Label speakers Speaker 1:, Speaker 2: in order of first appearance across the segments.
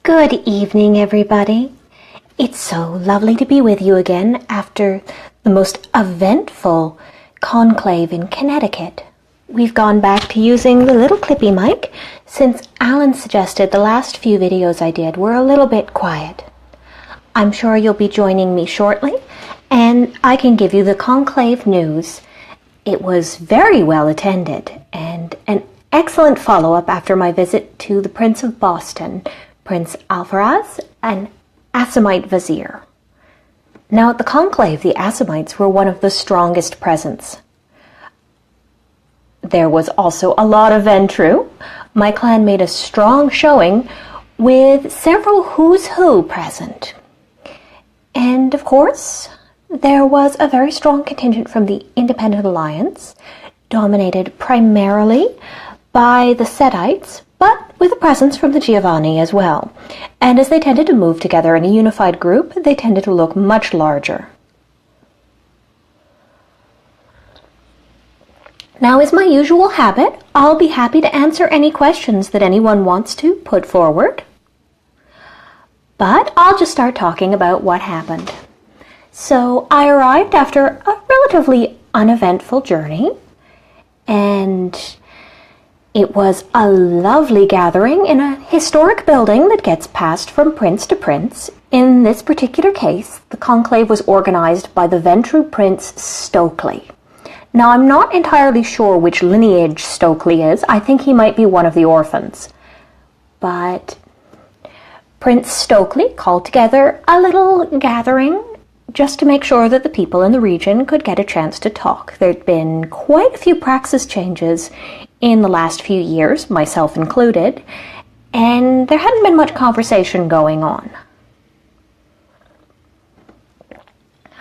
Speaker 1: Good evening, everybody. It's so lovely to be with you again after the most eventful conclave in Connecticut. We've gone back to using the little clippy mic since Alan suggested the last few videos I did were a little bit quiet. I'm sure you'll be joining me shortly, and I can give you the conclave news. It was very well attended and an excellent follow-up after my visit to the Prince of Boston, Prince Alfaraz, an Assamite vizier. Now at the conclave, the Assamites were one of the strongest presents. There was also a lot of Ventru. My clan made a strong showing with several who's who present. And of course, there was a very strong contingent from the Independent Alliance, dominated primarily by the Setites, but with a presence from the Giovanni as well. And as they tended to move together in a unified group, they tended to look much larger. Now, as my usual habit, I'll be happy to answer any questions that anyone wants to put forward. But I'll just start talking about what happened. So I arrived after a relatively uneventful journey, and it was a lovely gathering in a historic building that gets passed from prince to prince. In this particular case, the conclave was organized by the Ventru Prince Stokely. Now, I'm not entirely sure which lineage Stokely is. I think he might be one of the orphans. But Prince Stokely called together a little gathering just to make sure that the people in the region could get a chance to talk. There'd been quite a few praxis changes in the last few years, myself included, and there hadn't been much conversation going on.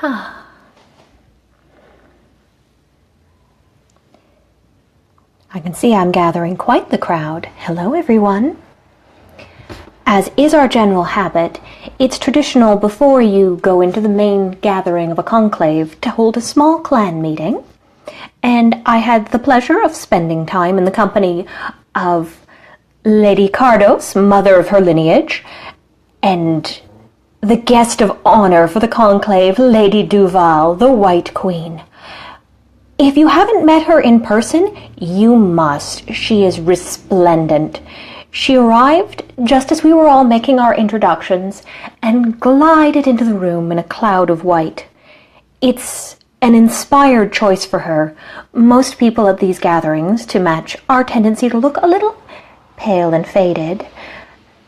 Speaker 1: I can see I'm gathering quite the crowd. Hello, everyone. As is our general habit, it's traditional before you go into the main gathering of a conclave to hold a small clan meeting. And I had the pleasure of spending time in the company of Lady Cardos, mother of her lineage, and the guest of honor for the conclave, Lady Duval, the White Queen. If you haven't met her in person, you must. She is resplendent. She arrived just as we were all making our introductions and glided into the room in a cloud of white. It's an inspired choice for her. Most people at these gatherings, to match our tendency to look a little pale and faded,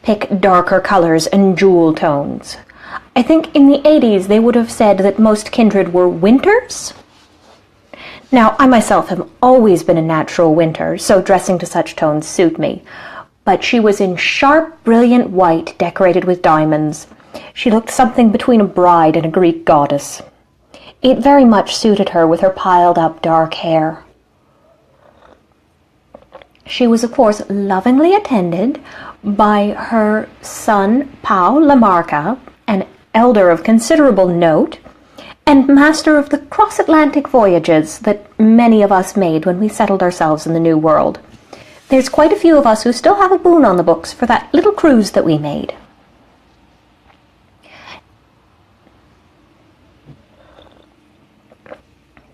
Speaker 1: pick darker colors and jewel tones. I think in the 80s they would have said that most kindred were winters. Now, I myself have always been a natural winter, so dressing to such tones suit me. But she was in sharp, brilliant white decorated with diamonds. She looked something between a bride and a Greek goddess. It very much suited her with her piled-up dark hair. She was, of course, lovingly attended by her son, Pau Lamarca, an elder of considerable note, and master of the cross-Atlantic voyages that many of us made when we settled ourselves in the New World. There's quite a few of us who still have a boon on the books for that little cruise that we made.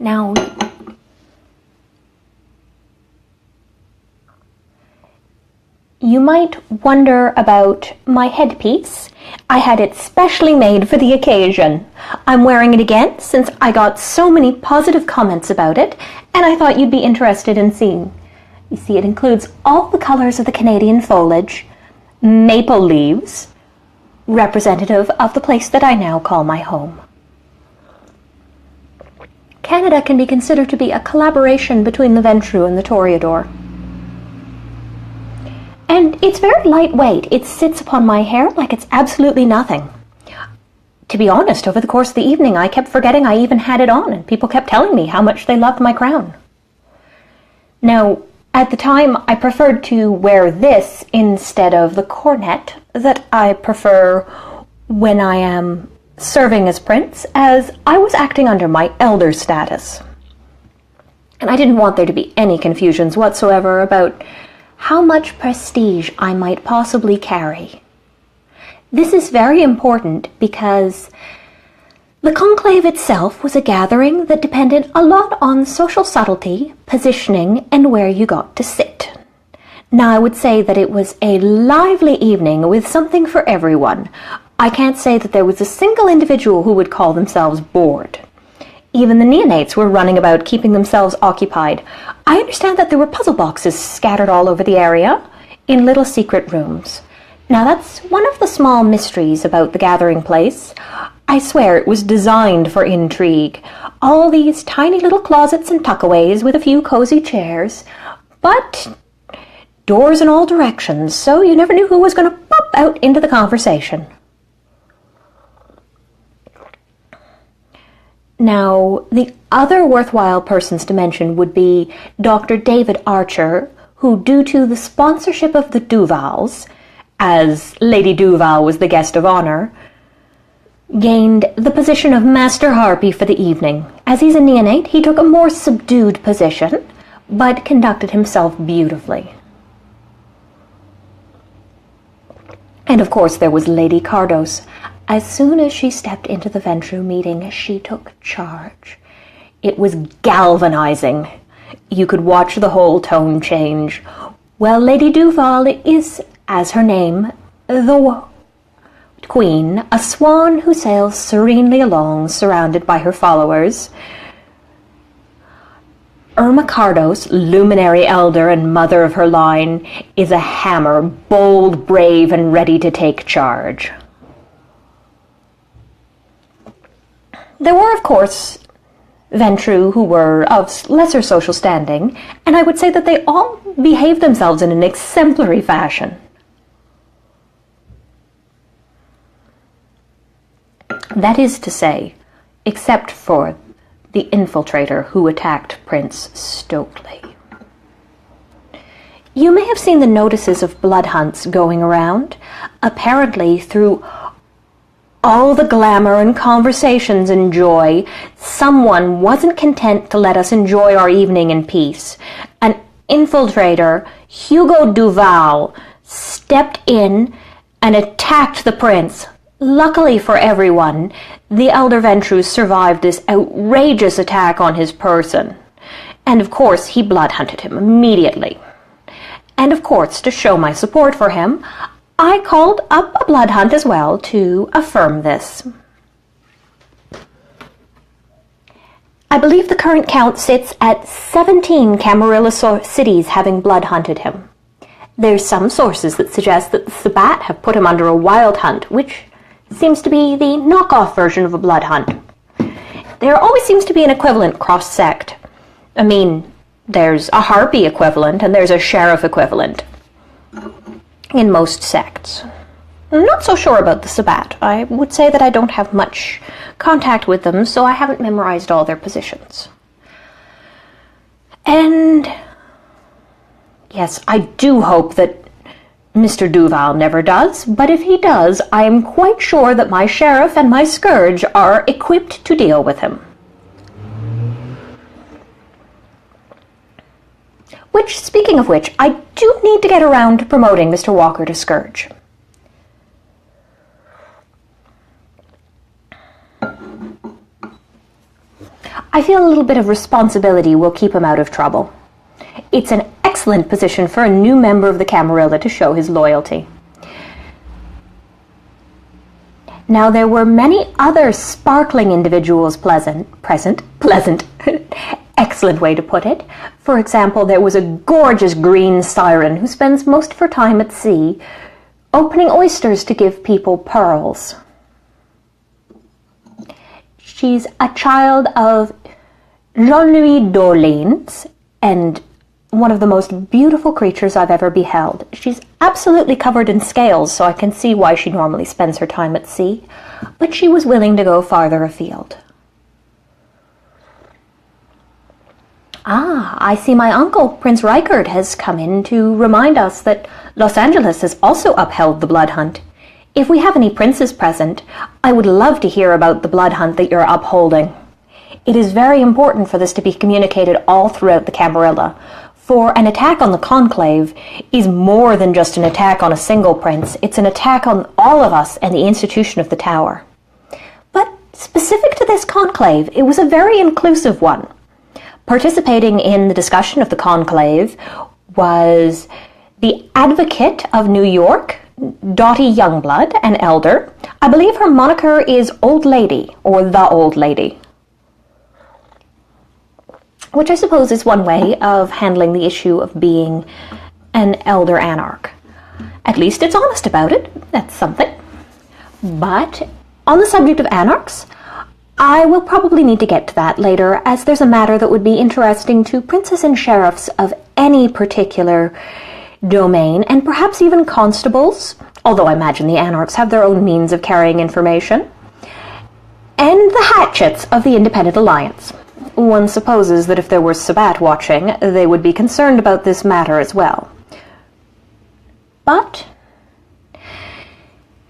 Speaker 1: Now, you might wonder about my headpiece. I had it specially made for the occasion. I'm wearing it again since I got so many positive comments about it, and I thought you'd be interested in seeing. You see, it includes all the colors of the Canadian foliage, maple leaves, representative of the place that I now call my home. Canada can be considered to be a collaboration between the Ventru and the Toreador. And it's very lightweight. It sits upon my hair like it's absolutely nothing. To be honest, over the course of the evening, I kept forgetting I even had it on, and people kept telling me how much they loved my crown. Now, at the time, I preferred to wear this instead of the coronet that I prefer when I am serving as prince, as I was acting under my elder status. And I didn't want there to be any confusions whatsoever about how much prestige I might possibly carry. This is very important because the conclave itself was a gathering that depended a lot on social subtlety, positioning, and where you got to sit. Now, I would say that it was a lively evening with something for everyone. I can't say that there was a single individual who would call themselves bored. Even the neonates were running about, keeping themselves occupied. I understand that there were puzzle boxes scattered all over the area in little secret rooms. Now, that's one of the small mysteries about the gathering place. I swear it was designed for intrigue. All these tiny little closets and tuckaways with a few cozy chairs, but doors in all directions, so you never knew who was going to pop out into the conversation. Now, the other worthwhile persons to mention would be Dr. David Archer, who, due to the sponsorship of the Duvals, as Lady Duval was the guest of honor, gained the position of Master Harpy for the evening. As he's a neonate, he took a more subdued position, but conducted himself beautifully. And of course there was Lady Cardos. As soon as she stepped into the Ventru meeting, she took charge. It was galvanizing. You could watch the whole tone change. Well, Lady Duval is, as her name, the Queen, a swan who sails serenely along, surrounded by her followers. Irma Cardos, luminary elder and mother of her line, is a hammer, bold, brave, and ready to take charge. There were, of course, Ventru who were of lesser social standing, and I would say that they all behaved themselves in an exemplary fashion. That is to say, except for the infiltrator who attacked Prince Stokely. You may have seen the notices of blood hunts going around. Apparently, through all the glamour and conversations and joy, someone wasn't content to let us enjoy our evening in peace. An infiltrator, Hugo Duval, stepped in and attacked the prince. Luckily for everyone, the elder Ventru survived this outrageous attack on his person. And of course, he blood-hunted him immediately. And of course, to show my support for him, I called up a blood hunt as well to affirm this. I believe the current count sits at 17 Camarilla cities having blood hunted him. There's some sources that suggest that the Sabbat have put him under a wild hunt, which seems to be the knockoff version of a blood hunt. There always seems to be an equivalent cross-sect. I mean, there's a harpy equivalent and there's a sheriff equivalent in most sects. I'm not so sure about the Sabbat. I would say that I don't have much contact with them, so I haven't memorized all their positions. And yes, I do hope that Mr. Duval never does, but if he does, I am quite sure that my sheriff and my scourge are equipped to deal with him. Which, speaking of which, I do need to get around to promoting Mr. Walker to scourge. I feel a little bit of responsibility will keep him out of trouble. It's an excellent position for a new member of the Camarilla to show his loyalty. Now, there were many other sparkling individuals present, excellent way to put it. For example, there was a gorgeous green siren who spends most of her time at sea, opening oysters to give people pearls. She's a child of Jean-Louis d'Orleans, and one of the most beautiful creatures I've ever beheld. She's absolutely covered in scales, so I can see why she normally spends her time at sea, but she was willing to go farther afield. Ah, I see my uncle, Prince Reichard, has come in to remind us that Los Angeles has also upheld the blood hunt. If we have any princes present, I would love to hear about the blood hunt that you're upholding. It is very important for this to be communicated all throughout the Camarilla. For an attack on the Conclave is more than just an attack on a single prince. It's an attack on all of us and the institution of the Tower. But specific to this Conclave, it was a very inclusive one. Participating in the discussion of the Conclave was the Advocate of New York, Dottie Youngblood, an elder. I believe her moniker is Old Lady, or the Old Lady, which I suppose is one way of handling the issue of being an elder anarch. At least it's honest about it. That's something. But on the subject of anarchs, I will probably need to get to that later, as there's a matter that would be interesting to princes and sheriffs of any particular domain, and perhaps even constables, although I imagine the anarchs have their own means of carrying information, and the hatchets of the Independent Alliance. One supposes that if there were Sabbat watching, they would be concerned about this matter as well. But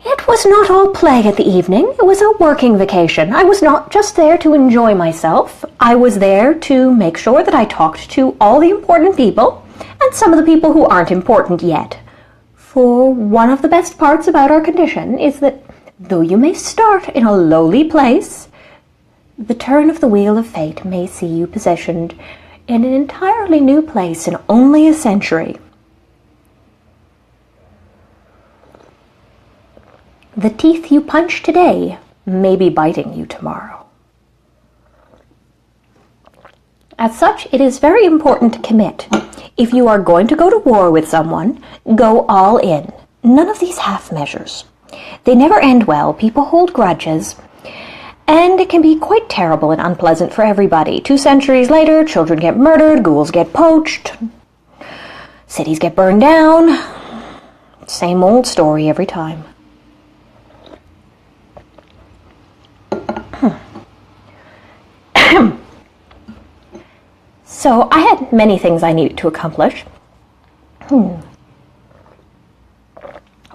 Speaker 1: it was not all play at the evening. It was a working vacation. I was not just there to enjoy myself. I was there to make sure that I talked to all the important people, and some of the people who aren't important yet. For one of the best parts about our condition is that though you may start in a lowly place, the turn of the wheel of fate may see you positioned in an entirely new place in only a century. The teeth you punch today may be biting you tomorrow. As such, it is very important to commit. If you are going to go to war with someone, go all in. None of these half measures. They never end well. People hold grudges, and it can be quite terrible and unpleasant for everybody. 2 centuries later, children get murdered, ghouls get poached, cities get burned down. Same old story every time. So I had many things I needed to accomplish.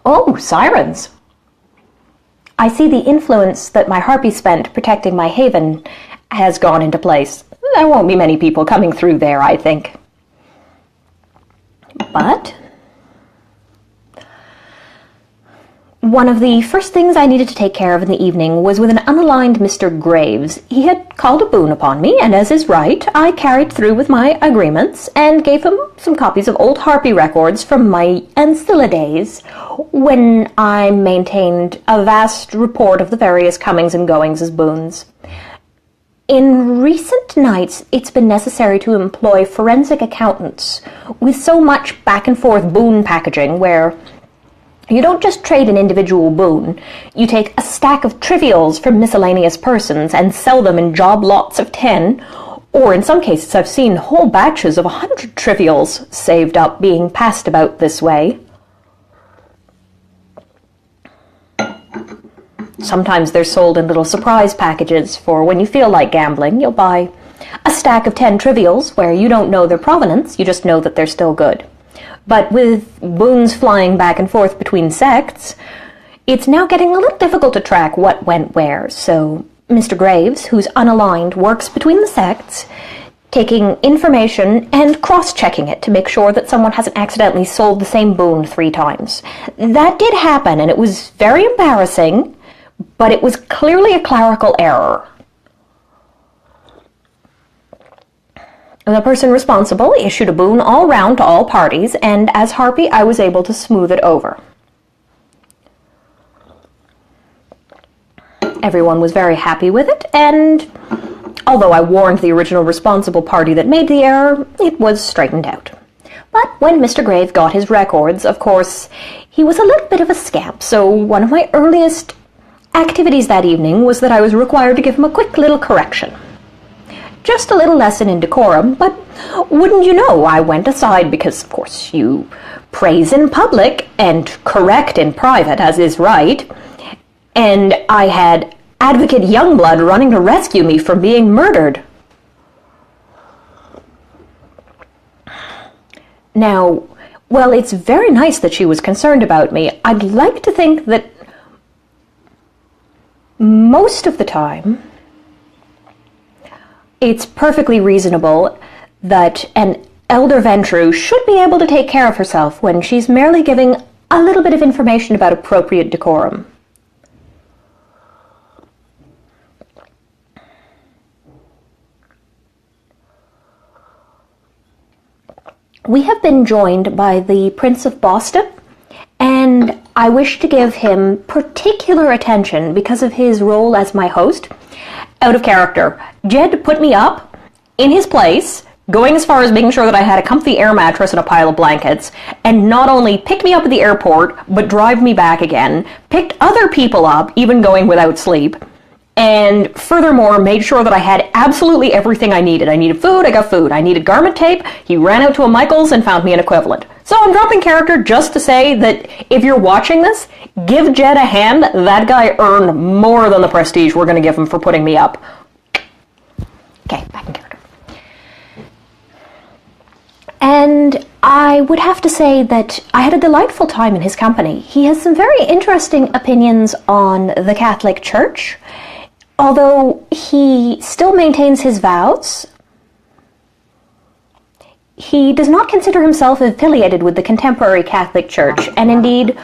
Speaker 1: Oh, sirens! I see the influence that my harpy spent protecting my haven has gone into place. There won't be many people coming through there, I think. But one of the first things I needed to take care of in the evening was with an unaligned Mr. Graves. He had called a boon upon me, and as is right, I carried through with my agreements and gave him some copies of old harpy records from my Ancilla days, when I maintained a vast report of the various comings and goings as boons. In recent nights, it's been necessary to employ forensic accountants with so much back and forth boon packaging where you don't just trade an individual boon. You take a stack of trivials from miscellaneous persons and sell them in job lots of 10, or in some cases I've seen whole batches of 100 trivials saved up being passed about this way. Sometimes they're sold in little surprise packages for when you feel like gambling. You'll buy a stack of 10 trivials where you don't know their provenance, you just know that they're still good. But with boons flying back and forth between sects, it's now getting a little difficult to track what went where. So Mr. Graves, who's unaligned, works between the sects, taking information and cross-checking it to make sure that someone hasn't accidentally sold the same boon 3 times. That did happen, and it was very embarrassing, but it was clearly a clerical error. The person responsible issued a boon all round to all parties, and as harpy I was able to smooth it over. Everyone was very happy with it, and although I warned the original responsible party that made the error, it was straightened out. But when Mr. Grave got his records, of course, he was a little bit of a scamp, so one of my earliest activities that evening was that I was required to give him a quick little correction. Just a little lesson in decorum, but wouldn't you know, I went aside because, of course, you praise in public and correct in private, as is right, and I had Advocate Youngblood running to rescue me from being murdered. Now, well, it's very nice that she was concerned about me. I'd like to think that most of the time it's perfectly reasonable that an Elder Ventru should be able to take care of herself when she's merely giving a little bit of information about appropriate decorum. We have been joined by the Prince of Boston, and I wish to give him particular attention because of his role as my host. Out of character, Jed put me up in his place, going as far as making sure that I had a comfy air mattress and a pile of blankets, and not only picked me up at the airport, but drive me back again, picked other people up, even going without sleep, and furthermore made sure that I had absolutely everything I needed. I needed food, I got food. I needed garment tape, he ran out to a Michael's and found me an equivalent. So I'm dropping character just to say that if you're watching this, give Jed a hand. That guy earned more than the prestige we're going to give him for putting me up. Okay, back in character. And I would have to say that I had a delightful time in his company. He has some very interesting opinions on the Catholic Church. Although he still maintains his vows, he does not consider himself affiliated with the contemporary Catholic Church, and indeed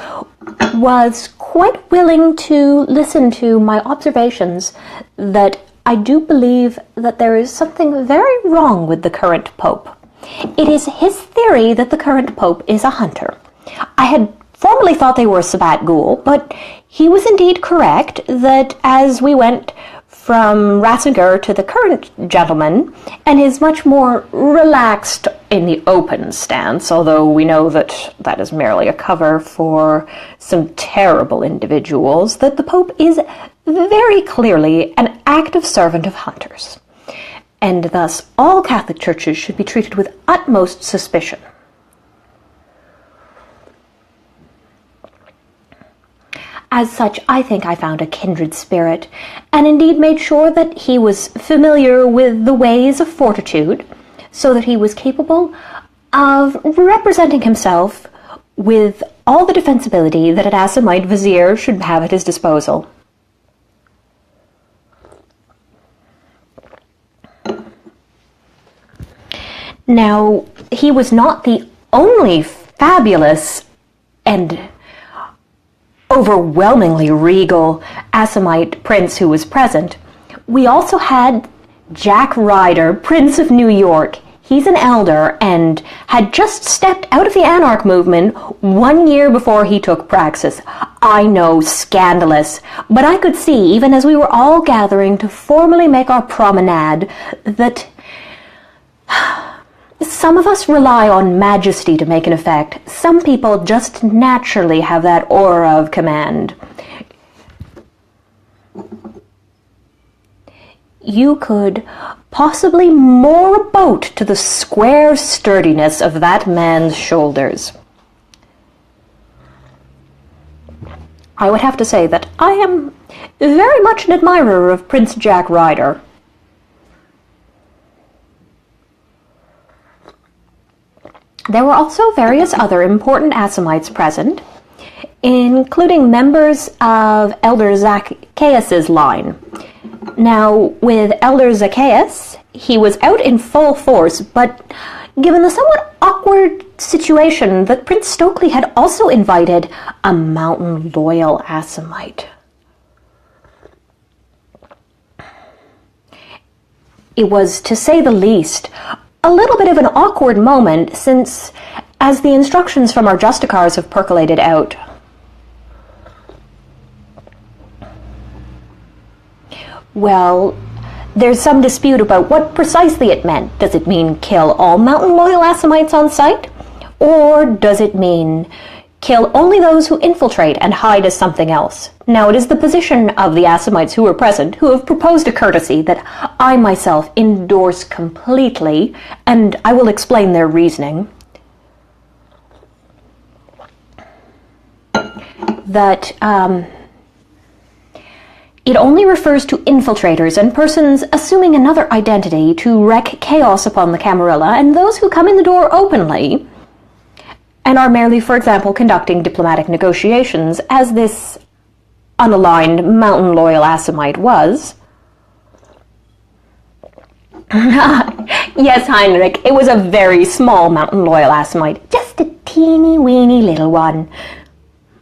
Speaker 1: was quite willing to listen to my observations that I do believe that there is something very wrong with the current Pope. It is his theory that the current Pope is a hunter. I had formerly thought they were a Sabbat ghoul, but he was indeed correct that as we went from Ratzinger to the current gentleman, and his much more relaxed in the open stance, although we know that that is merely a cover for some terrible individuals, that the Pope is very clearly an active servant of hunters, and thus all Catholic churches should be treated with utmost suspicion. As such, I think I found a kindred spirit, and indeed made sure that he was familiar with the ways of fortitude, so that he was capable of representing himself with all the defensibility that an Assamite vizier should have at his disposal. Now, he was not the only fabulous and overwhelmingly regal Assamite prince who was present. We also had Jack Ryder, Prince of New York. He's an elder and had just stepped out of the Anarch movement 1 year before he took praxis. I know, scandalous, but I could see, even as we were all gathering to formally make our promenade, that some of us rely on majesty to make an effect. Some people just naturally have that aura of command. You could possibly moor a boat to the square sturdiness of that man's shoulders. I would have to say that I am very much an admirer of Prince Jack Ryder. There were also various other important Assamites present, including members of Elder Zacchaeus' line. Now, with Elder Zacchaeus, he was out in full force, but given the somewhat awkward situation that Prince Stokely had also invited a mountain loyal Assamite. It was, to say the least, a little bit of an awkward moment, since, as the instructions from our Justicars have percolated out, well, there's some dispute about what precisely it meant. Does it mean kill all mountain loyal Assamites on sight? Or does it mean kill only those who infiltrate and hide as something else? Now, it is the position of the Assamites who were present who have proposed a courtesy that I myself endorse completely, and I will explain their reasoning. That it only refers to infiltrators and persons assuming another identity to wreak chaos upon the Camarilla, and those who come in the door openly and are merely, for example, conducting diplomatic negotiations, as this unaligned mountain loyal Assamite was. Yes, Heinrich, it was a very small mountain loyal Assamite. Just a teeny-weeny little one.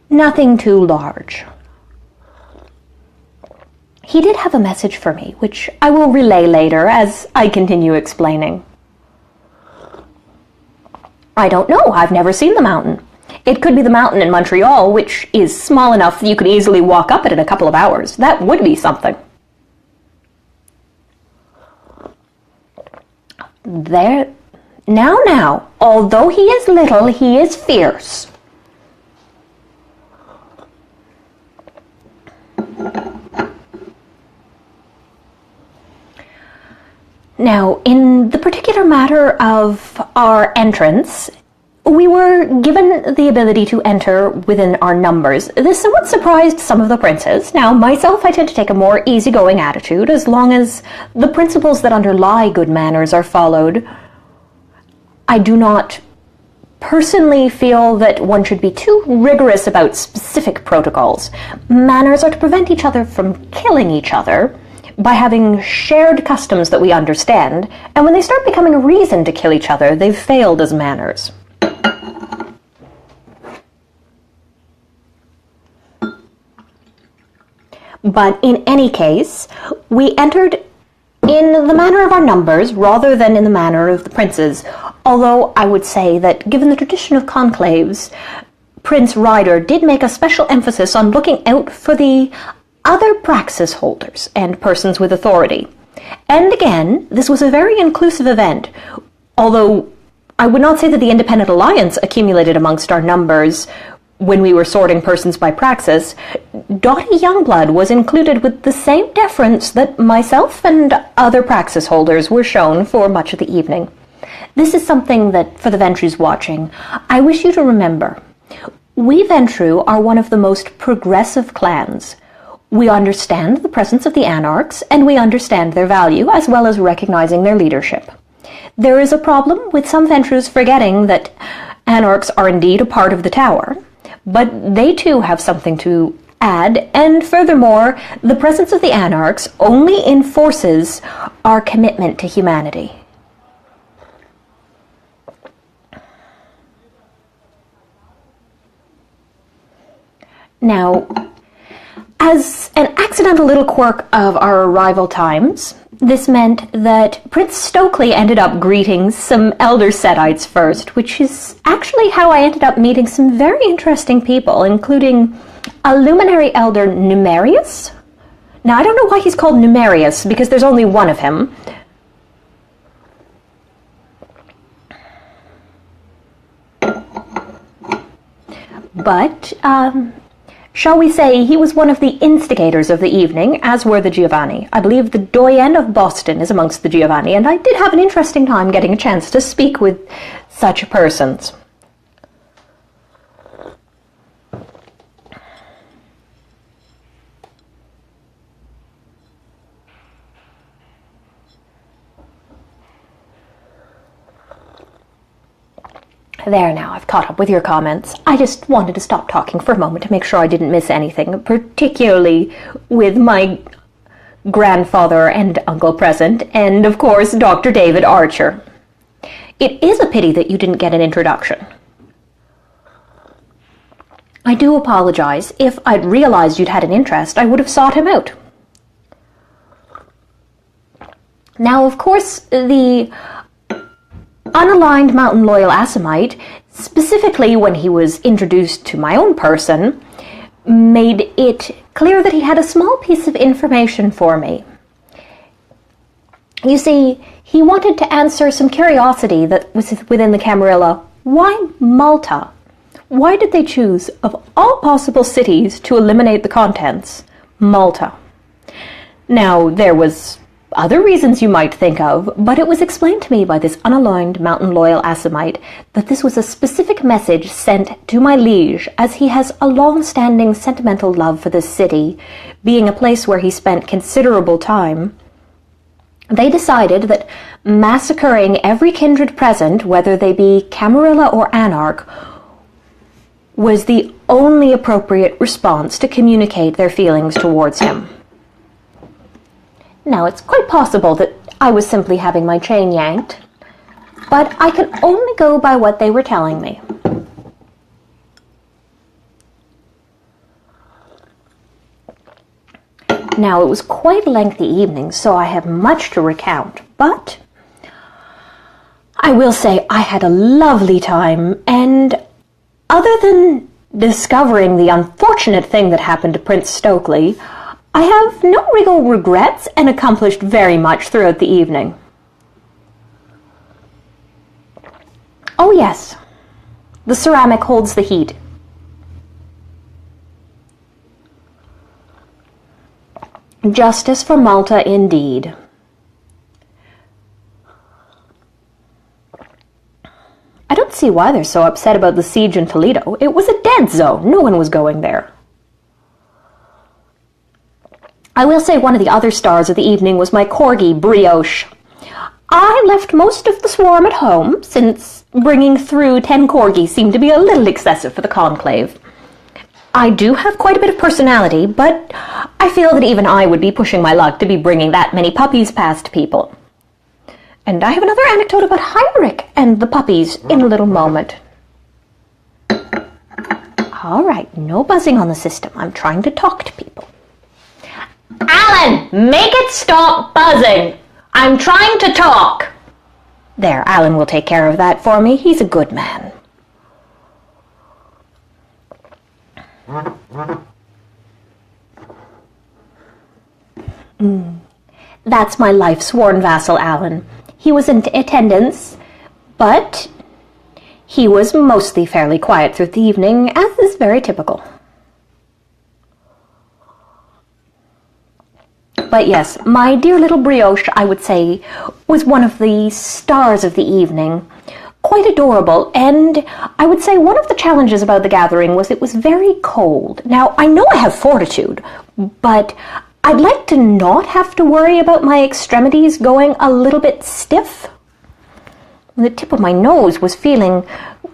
Speaker 1: Nothing too large. He did have a message for me, which I will relay later as I continue explaining. I don't know. I've never seen the mountain. It could be the mountain in Montreal, which is small enough that you could easily walk up it in a couple of hours. That would be something. There, now, although he is little, he is fierce. Now, in the particular matter of our entrance, we were given the ability to enter within our numbers. This somewhat surprised some of the princes. Now, myself, I tend to take a more easygoing attitude as long as the principles that underlie good manners are followed. I do not personally feel that one should be too rigorous about specific protocols. Manners are to prevent each other from killing each other by having shared customs that we understand, and when they start becoming a reason to kill each other, they've failed as manners. But in any case, we entered in the manner of our numbers rather than in the manner of the princes, although I would say that given the tradition of conclaves, Prince Ryder did make a special emphasis on looking out for the other praxis holders and persons with authority. And again, this was a very inclusive event, although I would not say that the Independent Alliance accumulated amongst our numbers when we were sorting persons by praxis. Dottie Youngblood was included with the same deference that myself and other praxis holders were shown for much of the evening. This is something that, for the Ventrues watching, I wish you to remember. We Ventru are one of the most progressive clans. We understand the presence of the Anarchs, and we understand their value, as well as recognizing their leadership. There is a problem with some Ventrues forgetting that Anarchs are indeed a part of the Tower, but they too have something to add, and furthermore, the presence of the Anarchs only enforces our commitment to humanity. Now, as an accidental little quirk of our arrival times, this meant that Prince Stokely ended up greeting some Elder Setites first, which is actually how I ended up meeting some very interesting people, including a luminary elder Numerius. Now, I don't know why he's called Numerius, because there's only one of him. But, shall we say, he was one of the instigators of the evening, as were the Giovanni. I believe the Doyen of Boston is amongst the Giovanni, and I did have an interesting time getting a chance to speak with such persons. There now, I've caught up with your comments. I just wanted to stop talking for a moment to make sure I didn't miss anything, particularly with my grandfather and uncle present, and of course Dr. David Archer. It is a pity that you didn't get an introduction. I do apologize. If I'd realized you'd had an interest, I would have sought him out. Now, of course, the unaligned mountain loyal Assamite, specifically when he was introduced to my own person, made it clear that he had a small piece of information for me. You see, he wanted to answer some curiosity that was within the Camarilla. Why Malta? Why did they choose, of all possible cities to eliminate the contents, Malta? Now, there was other reasons you might think of, but it was explained to me by this unaligned mountain loyal Assamite that this was a specific message sent to my liege, as he has a long-standing sentimental love for this city, being a place where he spent considerable time. They decided that massacring every kindred present, whether they be Camarilla or Anarch, was the only appropriate response to communicate their feelings towards him. Now, it's quite possible that I was simply having my chain yanked, but I could only go by what they were telling me. Now, it was quite a lengthy evening, so I have much to recount, but I will say I had a lovely time, and other than discovering the unfortunate thing that happened to Prince Stokely, I have no real regrets and accomplished very much throughout the evening. Oh yes, the ceramic holds the heat. Justice for Malta indeed. I don't see why they're so upset about the siege in Toledo. It was a dead zone. No one was going there. I will say one of the other stars of the evening was my corgi, Brioche. I left most of the swarm at home, since bringing through 10 corgis seemed to be a little excessive for the conclave. I do have quite a bit of personality, but I feel that even I would be pushing my luck to be bringing that many puppies past people. And I have another anecdote about Heinrich and the puppies in a little moment. All right, no buzzing on the system. I'm trying to talk to people. Alan, make it stop buzzing. I'm trying to talk. There, Alan will take care of that for me. He's a good man. That's my life-sworn vassal, Alan. He was in attendance, but he was mostly fairly quiet through the evening, as is very typical. But yes, my dear little Brioche, I would say, was one of the stars of the evening. Quite adorable, and I would say one of the challenges about the gathering was it was very cold. Now, I know I have fortitude, but I'd like to not have to worry about my extremities going a little bit stiff. The tip of my nose was feeling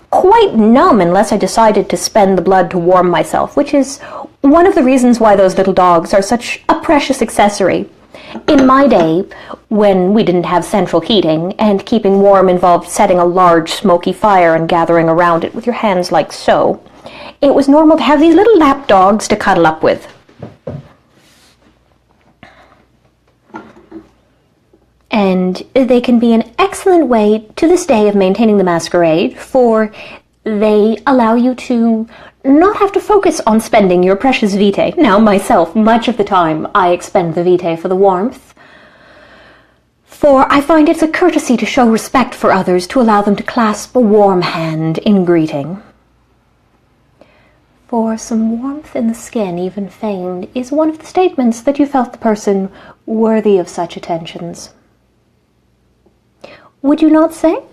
Speaker 1: quite numb unless I decided to spend the blood to warm myself, which is one of the reasons why those little dogs are such a precious accessory. In my day, when we didn't have central heating, and keeping warm involved setting a large smoky fire and gathering around it with your hands like so, it was normal to have these little lap dogs to cuddle up with. And they can be an excellent way to this day of maintaining the masquerade, for they allow you to not have to focus on spending your precious vitae. Now, myself, much of the time, I expend the vitae for the warmth, for I find it's a courtesy to show respect for others to allow them to clasp a warm hand in greeting. For some warmth in the skin, even feigned, is one of the statements that you felt the person worthy of such attentions. Would you not say?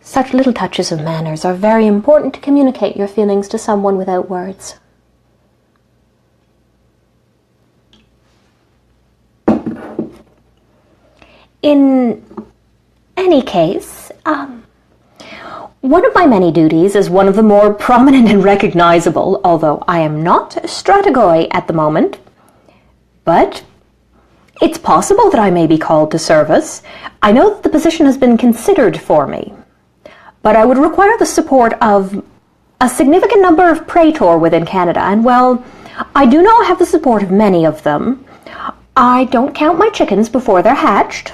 Speaker 1: Such little touches of manners are very important to communicate your feelings to someone without words. In any case, one of my many duties is one of the more prominent and recognizable, although I am not strategoi at the moment, but it's possible that I may be called to service. I know that the position has been considered for me, but I would require the support of a significant number of praetor within Canada, and well, I do not have the support of many of them. I don't count my chickens before they're hatched.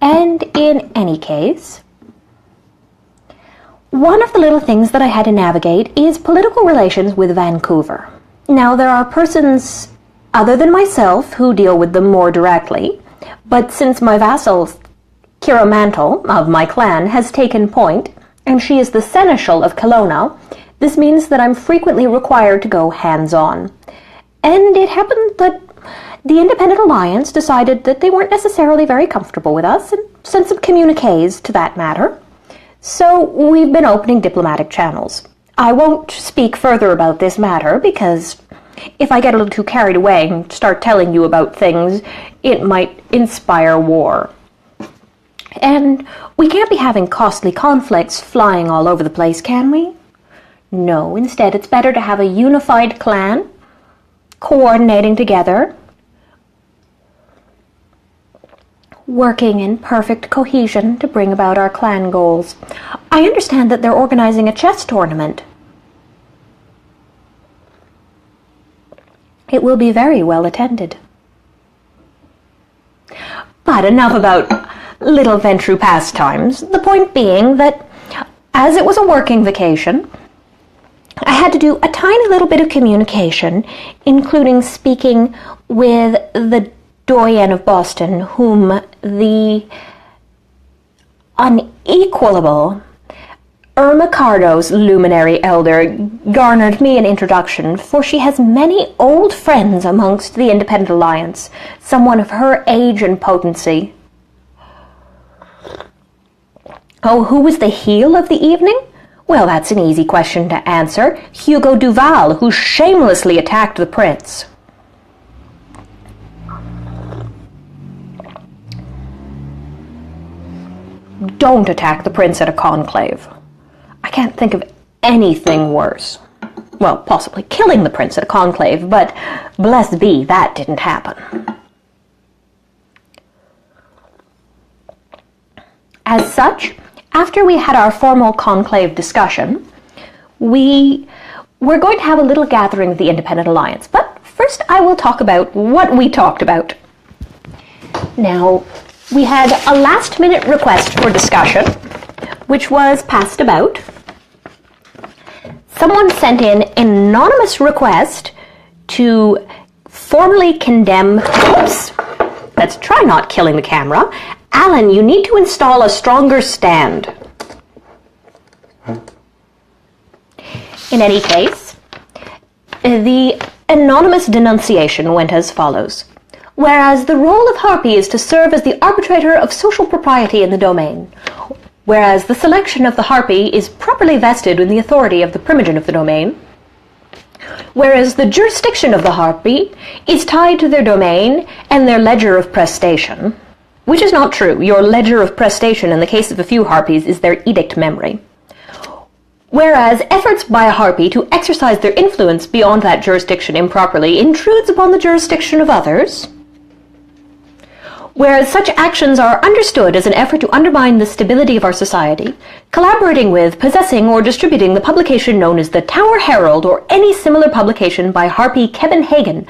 Speaker 1: And in any case, one of the little things that I had to navigate is political relations with Vancouver. Now, there are persons other than myself who deal with them more directly, but since my vassal, Kira Mantle, of my clan, has taken point, and she is the seneschal of Kelowna, this means that I'm frequently required to go hands-on. And it happened that the Independent Alliance decided that they weren't necessarily very comfortable with us, and sent some communiques to that matter. So we've been opening diplomatic channels. I won't speak further about this matter, because if I get a little too carried away and start telling you about things, it might inspire war. And we can't be having costly conflicts flying all over the place, can we? No, instead it's better to have a unified clan, coordinating together, working in perfect cohesion to bring about our clan goals. I understand that they're organizing a chess tournament. It will be very well attended. But enough about little Ventru pastimes. The point being that as it was a working vacation, I had to do a tiny little bit of communication, including speaking with the Doyen of Boston, whom the unequalable Irma Cardo's luminary elder garnered me an introduction, for she has many old friends amongst the Independent Alliance, someone of her age and potency. Oh, who was the heel of the evening? Well, that's an easy question to answer. Hugo Duval, who shamelessly attacked the prince. Don't attack the prince at a conclave. I can't think of anything worse. Well, possibly killing the prince at a conclave, but blessed be, that didn't happen. As such, after we had our formal conclave discussion, we were going to have a little gathering of the Independent Alliance. But first I will talk about what we talked about. Now, we had a last-minute request for discussion, which was passed about. Someone sent in an anonymous request to formally condemn... Oops! Let's try not killing the camera. Alan, you need to install a stronger stand. In any case, the anonymous denunciation went as follows. Whereas the role of Harpy is to serve as the arbitrator of social propriety in the domain, whereas the selection of the Harpy is properly vested in the authority of the primogen of the domain, whereas the jurisdiction of the Harpy is tied to their domain and their ledger of prestation, which is not true. Your ledger of prestation in the case of a few Harpies is their edict memory. Whereas efforts by a Harpy to exercise their influence beyond that jurisdiction improperly intrudes upon the jurisdiction of others, whereas such actions are understood as an effort to undermine the stability of our society, collaborating with, possessing, or distributing the publication known as the Tower Herald or any similar publication by Harpy Kevin Hagen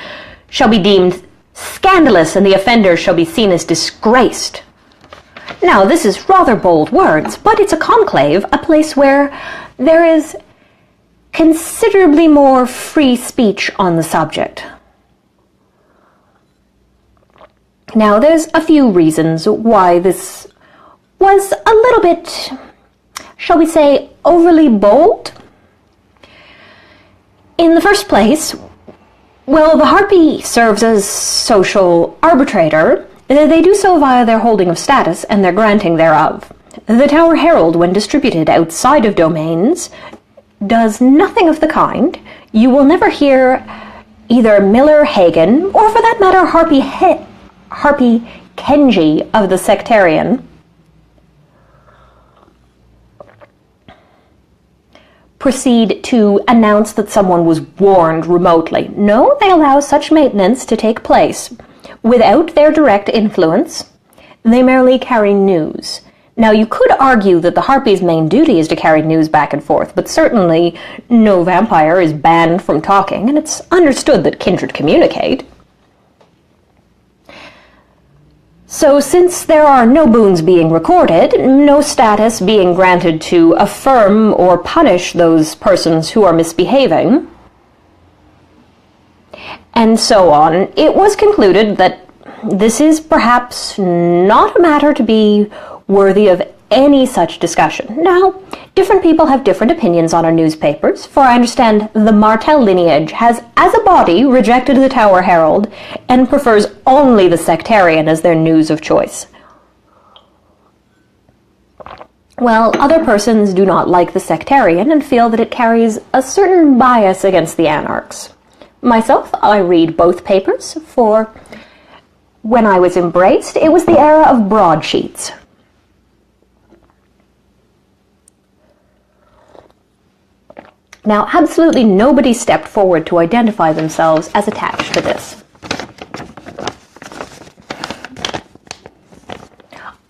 Speaker 1: shall be deemed scandalous, and the offender shall be seen as disgraced. Now, this is rather bold words, but it's a conclave, a place where there is considerably more free speech on the subject. Now, there's a few reasons why this was a little bit, shall we say, overly bold. In the first place, well, the Harpy serves as social arbitrator. They do so via their holding of status and their granting thereof. The Tower Herald, when distributed outside of domains, does nothing of the kind. You will never hear either Miller Hagen, or for that matter, Harpy Kenji of the Sectarian, proceed to announce that someone was warned remotely. No, they allow such maintenance to take place without their direct influence. They merely carry news. Now, you could argue that the Harpy's main duty is to carry news back and forth, but certainly no vampire is banned from talking, and it's understood that kindred communicate. So since there are no boons being recorded, no status being granted to affirm or punish those persons who are misbehaving, and so on, it was concluded that this is perhaps not a matter to be worthy of any such discussion. Now, different people have different opinions on our newspapers, for I understand the Martel lineage has, as a body, rejected the Tower Herald and prefers only the Sectarian as their news of choice. Well, other persons do not like the Sectarian and feel that it carries a certain bias against the anarchs. Myself, I read both papers, for when I was embraced, it was the era of broadsheets. Now, absolutely nobody stepped forward to identify themselves as attached to this.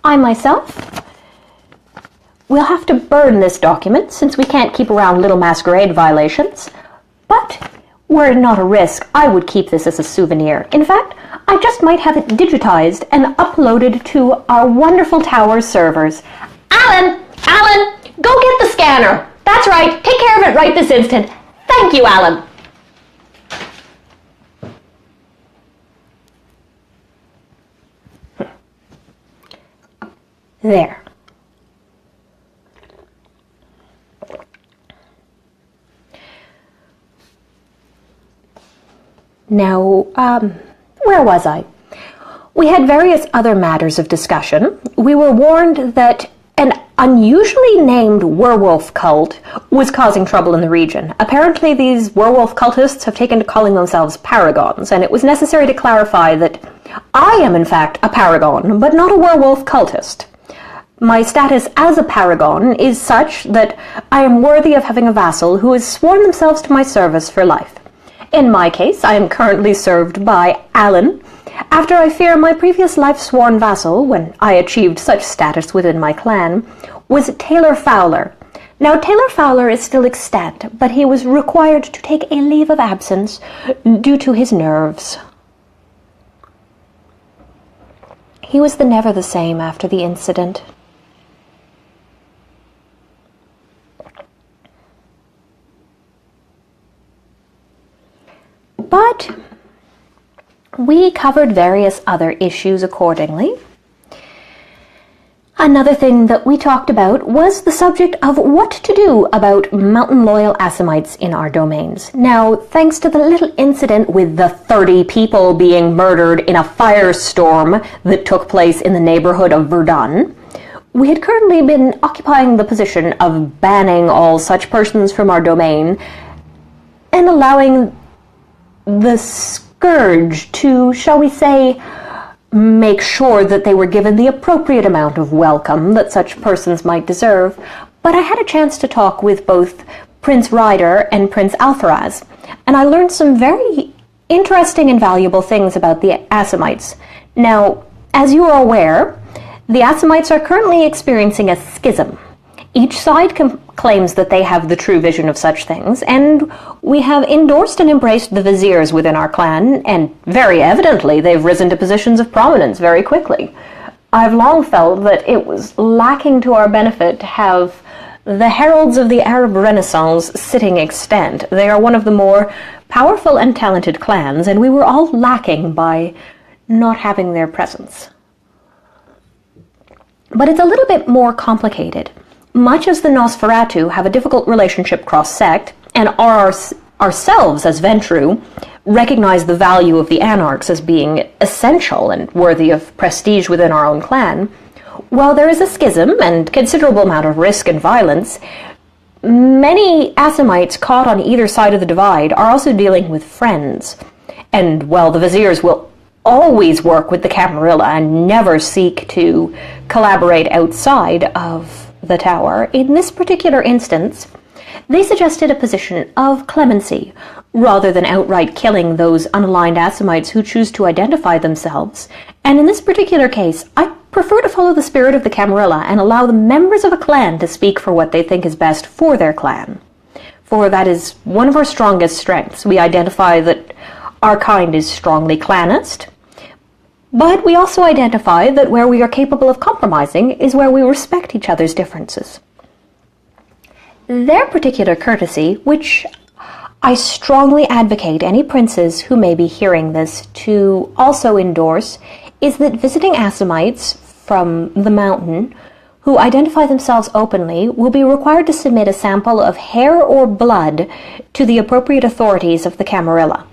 Speaker 1: I myself will have to burn this document since we can't keep around little masquerade violations, but were it not a risk, I would keep this as a souvenir. In fact, I just might have it digitized and uploaded to our wonderful tower servers. Alan! Alan! Go get the scanner! That's right, take care of it right this instant. Thank you, Alan. There. Now, where was I? We had various other matters of discussion. We were warned that an unusually named werewolf cult was causing trouble in the region. Apparently these werewolf cultists have taken to calling themselves paragons, and it was necessary to clarify that I am in fact a paragon, but not a werewolf cultist. My status as a paragon is such that I am worthy of having a vassal who has sworn themselves to my service for life. In my case, I am currently served by Alan, after I fear my previous life-sworn vassal, when I achieved such status within my clan, was Taylor Fowler. Now, Taylor Fowler is still extant, but he was required to take a leave of absence due to his nerves. He was never the same after the incident. But we covered various other issues accordingly. Another thing that we talked about was the subject of what to do about mountain-loyal Assamites in our domains. Now, thanks to the little incident with the 30 people being murdered in a firestorm that took place in the neighborhood of Verdun, we had currently been occupying the position of banning all such persons from our domain and allowing the scourge to, shall we say, make sure that they were given the appropriate amount of welcome that such persons might deserve. But I had a chance to talk with both Prince Ryder and Prince Alfaraz, and I learned some very interesting and valuable things about the Assamites. Now, as you are aware, the Assamites are currently experiencing a schism. Each side claims that they have the true vision of such things, and we have endorsed and embraced the viziers within our clan, and very evidently they've risen to positions of prominence very quickly. I've long felt that it was lacking to our benefit to have the heralds of the Arab Renaissance sitting extant. They are one of the more powerful and talented clans, and we were all lacking by not having their presence. But it's a little bit more complicated. Much as the Nosferatu have a difficult relationship cross-sect, and are ourselves as Ventru recognize the value of the Anarchs as being essential and worthy of prestige within our own clan, while there is a schism and considerable amount of risk and violence, many Assamites caught on either side of the divide are also dealing with friends. And while the viziers will always work with the Camarilla and never seek to collaborate outside of the tower, in this particular instance, they suggested a position of clemency, rather than outright killing those unaligned Assamites who choose to identify themselves. And in this particular case, I prefer to follow the spirit of the Camarilla and allow the members of a clan to speak for what they think is best for their clan. For that is one of our strongest strengths. We identify that our kind is strongly clanist, but we also identify that where we are capable of compromising is where we respect each other's differences. Their particular courtesy, which I strongly advocate any princes who may be hearing this to also endorse, is that visiting Assamites from the mountain who identify themselves openly will be required to submit a sample of hair or blood to the appropriate authorities of the Camarilla.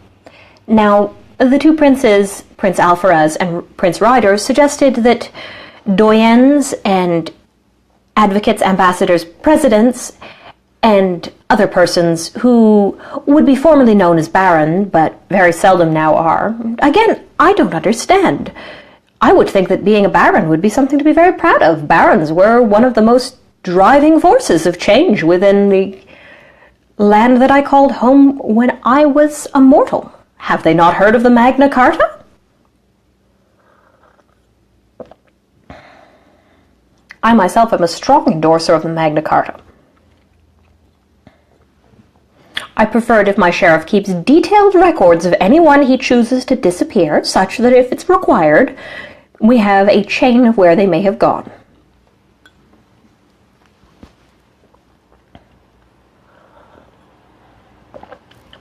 Speaker 1: Now, the two princes, Prince Alfaraz and Prince Ryder, suggested that doyens and advocates, ambassadors, presidents, and other persons who would be formerly known as baron, but very seldom now are. Again, I don't understand. I would think that being a baron would be something to be very proud of. Barons were one of the most driving forces of change within the land that I called home when I was a mortal. Have they not heard of the Magna Carta? I myself am a strong endorser of the Magna Carta. I prefer it if my sheriff keeps detailed records of anyone he chooses to disappear, such that if it's required, we have a chain of where they may have gone.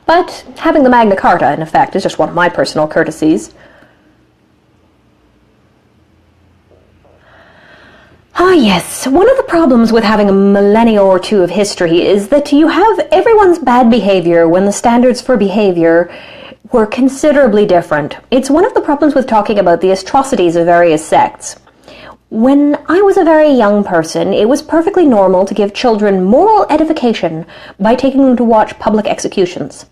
Speaker 1: But having the Magna Carta, in effect, is just one of my personal courtesies. Ah, yes. One of the problems with having a millennia or two of history is that you have everyone's bad behavior when the standards for behavior were considerably different. It's one of the problems with talking about the atrocities of various sects. When I was a very young person, it was perfectly normal to give children moral edification by taking them to watch public executions.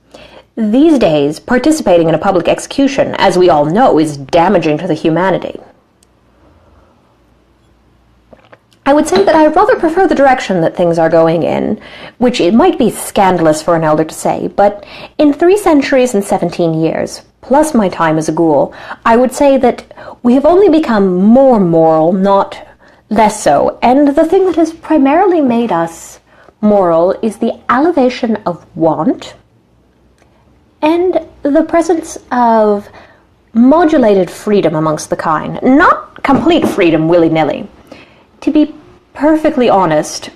Speaker 1: These days, participating in a public execution, as we all know, is damaging to the humanity. I would say that I rather prefer the direction that things are going in, which it might be scandalous for an elder to say, but in 3 centuries and 17 years, plus my time as a ghoul, I would say that we have only become more moral, not less so, and the thing that has primarily made us moral is the elevation of want and the presence of modulated freedom amongst the kind, not complete freedom willy-nilly. To be perfectly honest,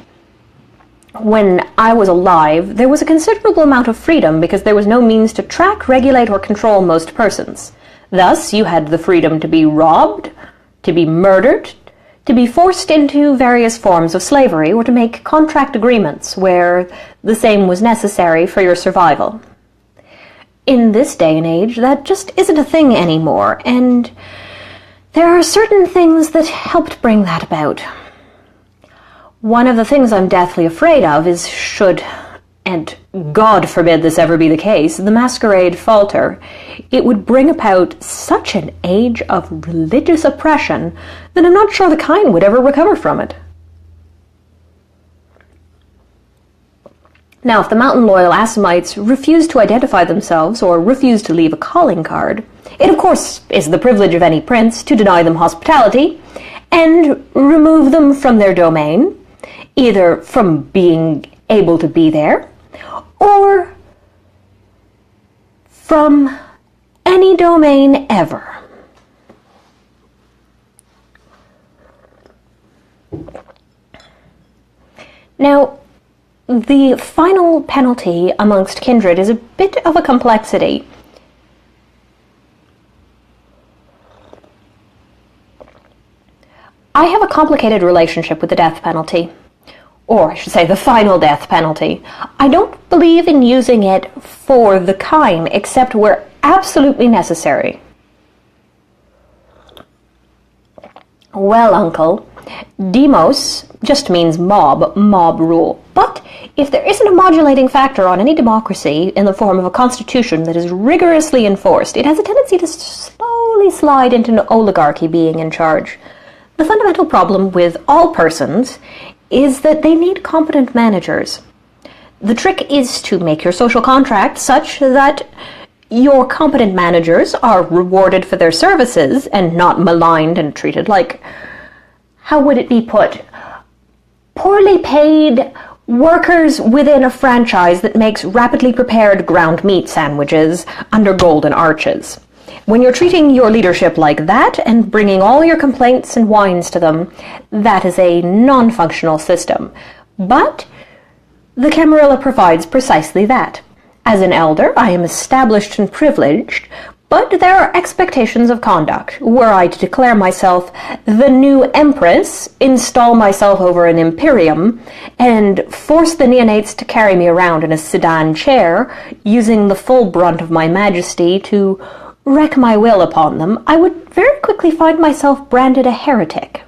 Speaker 1: when I was alive, there was a considerable amount of freedom because there was no means to track, regulate, or control most persons. Thus, you had the freedom to be robbed, to be murdered, to be forced into various forms of slavery, or to make contract agreements where the same was necessary for your survival. In this day and age, that just isn't a thing anymore, and there are certain things that helped bring that about. One of the things I'm deathly afraid of is should, and God forbid this ever be the case, the masquerade falter, it would bring about such an age of religious oppression that I'm not sure the kind would ever recover from it. Now, if the mountain loyal Assamites refuse to identify themselves or refuse to leave a calling card, it of course is the privilege of any prince to deny them hospitality and remove them from their domain, either from being able to be there or from any domain ever. Now, the final penalty amongst kindred is a bit of a complexity. I have a complicated relationship with the death penalty, or I should say the final death penalty. I don't believe in using it for the kind except where absolutely necessary. Well, Uncle, demos just means mob rule. But if there isn't a modulating factor on any democracy in the form of a constitution that is rigorously enforced, it has a tendency to slowly slide into an oligarchy being in charge. The fundamental problem with all persons is that they need competent managers. The trick is to make your social contract such that your competent managers are rewarded for their services and not maligned and treated like, how would it be put, poorly paid workers within a franchise that makes rapidly prepared ground meat sandwiches under golden arches. When you're treating your leadership like that and bringing all your complaints and whines to them, that is a non-functional system. But the Camarilla provides precisely that. As an elder, I am established and privileged, but there are expectations of conduct. Were I to declare myself the new empress, install myself over an imperium, and force the neonates to carry me around in a sedan chair, using the full brunt of my majesty to wreak my will upon them, I would very quickly find myself branded a heretic.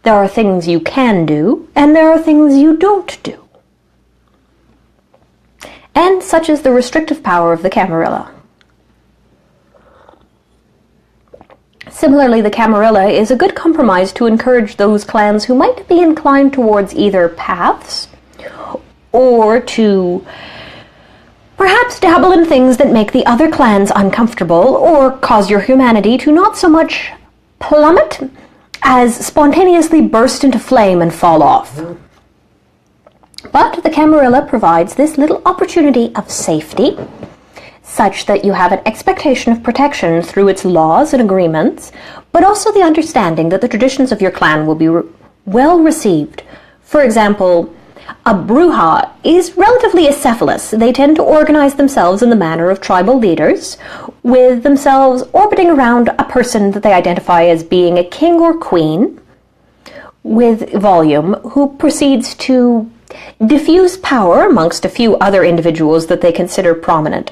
Speaker 1: There are things you can do, and there are things you don't do. And such is the restrictive power of the Camarilla. Similarly, the Camarilla is a good compromise to encourage those clans who might be inclined towards either paths or to Perhaps dabble in things that make the other clans uncomfortable or cause your humanity to not so much plummet as spontaneously burst into flame and fall off. But the Camarilla provides this little opportunity of safety, such that you have an expectation of protection through its laws and agreements, but also the understanding that the traditions of your clan will be well received. For example, a Bruja is relatively acephalous. They tend to organize themselves in the manner of tribal leaders, with themselves orbiting around a person that they identify as being a king or queen, with volume, who proceeds to diffuse power amongst a few other individuals that they consider prominent.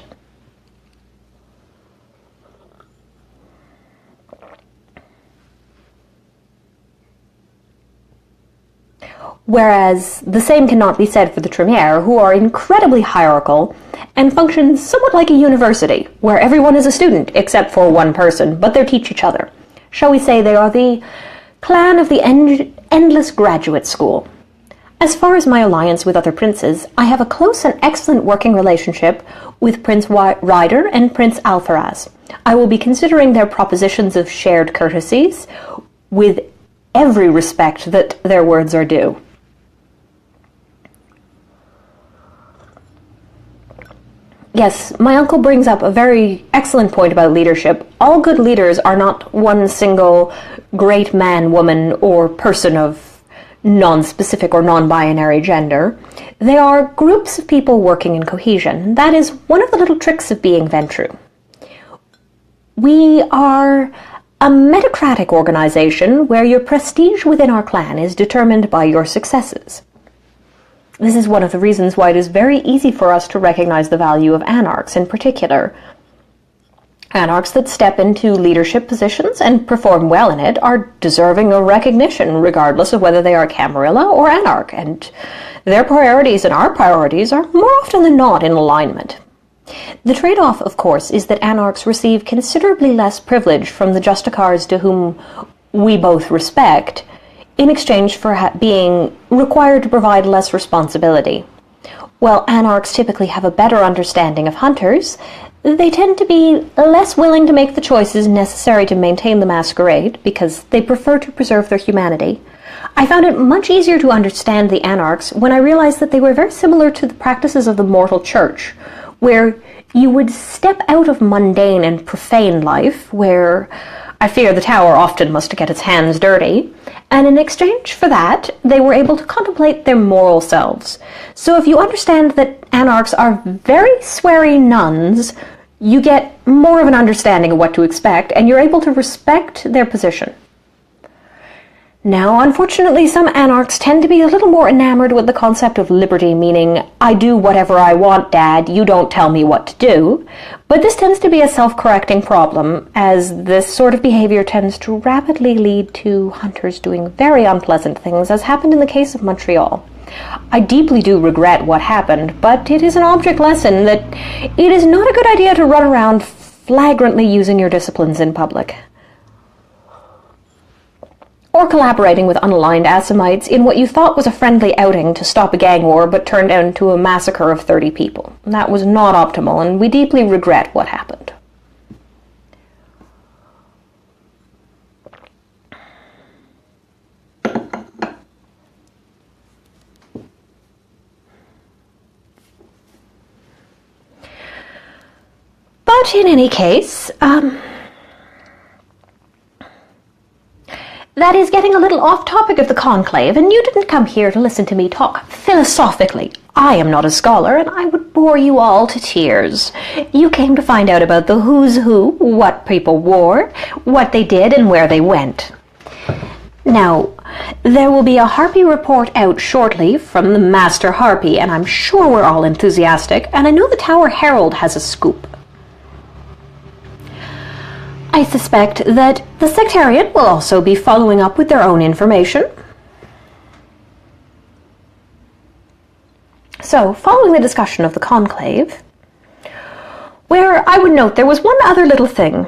Speaker 1: Whereas the same cannot be said for the Tremere, who are incredibly hierarchical and function somewhat like a university, where everyone is a student except for one person, but they teach each other. Shall we say they are the clan of the endless graduate school. As far as my alliance with other princes, I have a close and excellent working relationship with Prince Ryder and Prince Alpharaz. I will be considering their propositions of shared courtesies with every respect that their words are due. Yes, my uncle brings up a very excellent point about leadership. All good leaders are not one single great man, woman, or person of non-specific or non-binary gender. They are groups of people working in cohesion. That is one of the little tricks of being Ventru. We are a metacratic organization where your prestige within our clan is determined by your successes. This is one of the reasons why it is very easy for us to recognize the value of anarchs in particular. Anarchs that step into leadership positions and perform well in it are deserving of recognition, regardless of whether they are Camarilla or Anarch, and their priorities and our priorities are more often than not in alignment. The trade-off, of course, is that Anarchs receive considerably less privilege from the Justicars to whom we both respect, in exchange for being required to provide less responsibility. While Anarchs typically have a better understanding of hunters, they tend to be less willing to make the choices necessary to maintain the masquerade because they prefer to preserve their humanity. I found it much easier to understand the Anarchs when I realized that they were very similar to the practices of the mortal church, where you would step out of mundane and profane life, where I fear the tower often must get its hands dirty, and in exchange for that, they were able to contemplate their moral selves. So if you understand that Anarchs are very sweary nuns, you get more of an understanding of what to expect, and you're able to respect their position. Now, unfortunately, some Anarchs tend to be a little more enamored with the concept of liberty, meaning, I do whatever I want, Dad, you don't tell me what to do. But this tends to be a self-correcting problem, as this sort of behavior tends to rapidly lead to hunters doing very unpleasant things, as happened in the case of Montreal. I deeply do regret what happened, but it is an object lesson that it is not a good idea to run around flagrantly using your disciplines in public, or collaborating with unaligned Assamites in what you thought was a friendly outing to stop a gang war but turned into a massacre of 30 people. That was not optimal, and we deeply regret what happened. But in any case, that is getting a little off topic of the Conclave, and you didn't come here to listen to me talk philosophically. I am not a scholar, and I would bore you all to tears. You came to find out about the who's who, what people wore, what they did, and where they went. Now, there will be a Harpy report out shortly from the Master Harpy, and I'm sure we're all enthusiastic, and I know the Tower Herald has a scoop. I suspect that the Sectarian will also be following up with their own information. So, following the discussion of the Conclave, where I would note there was one other little thing.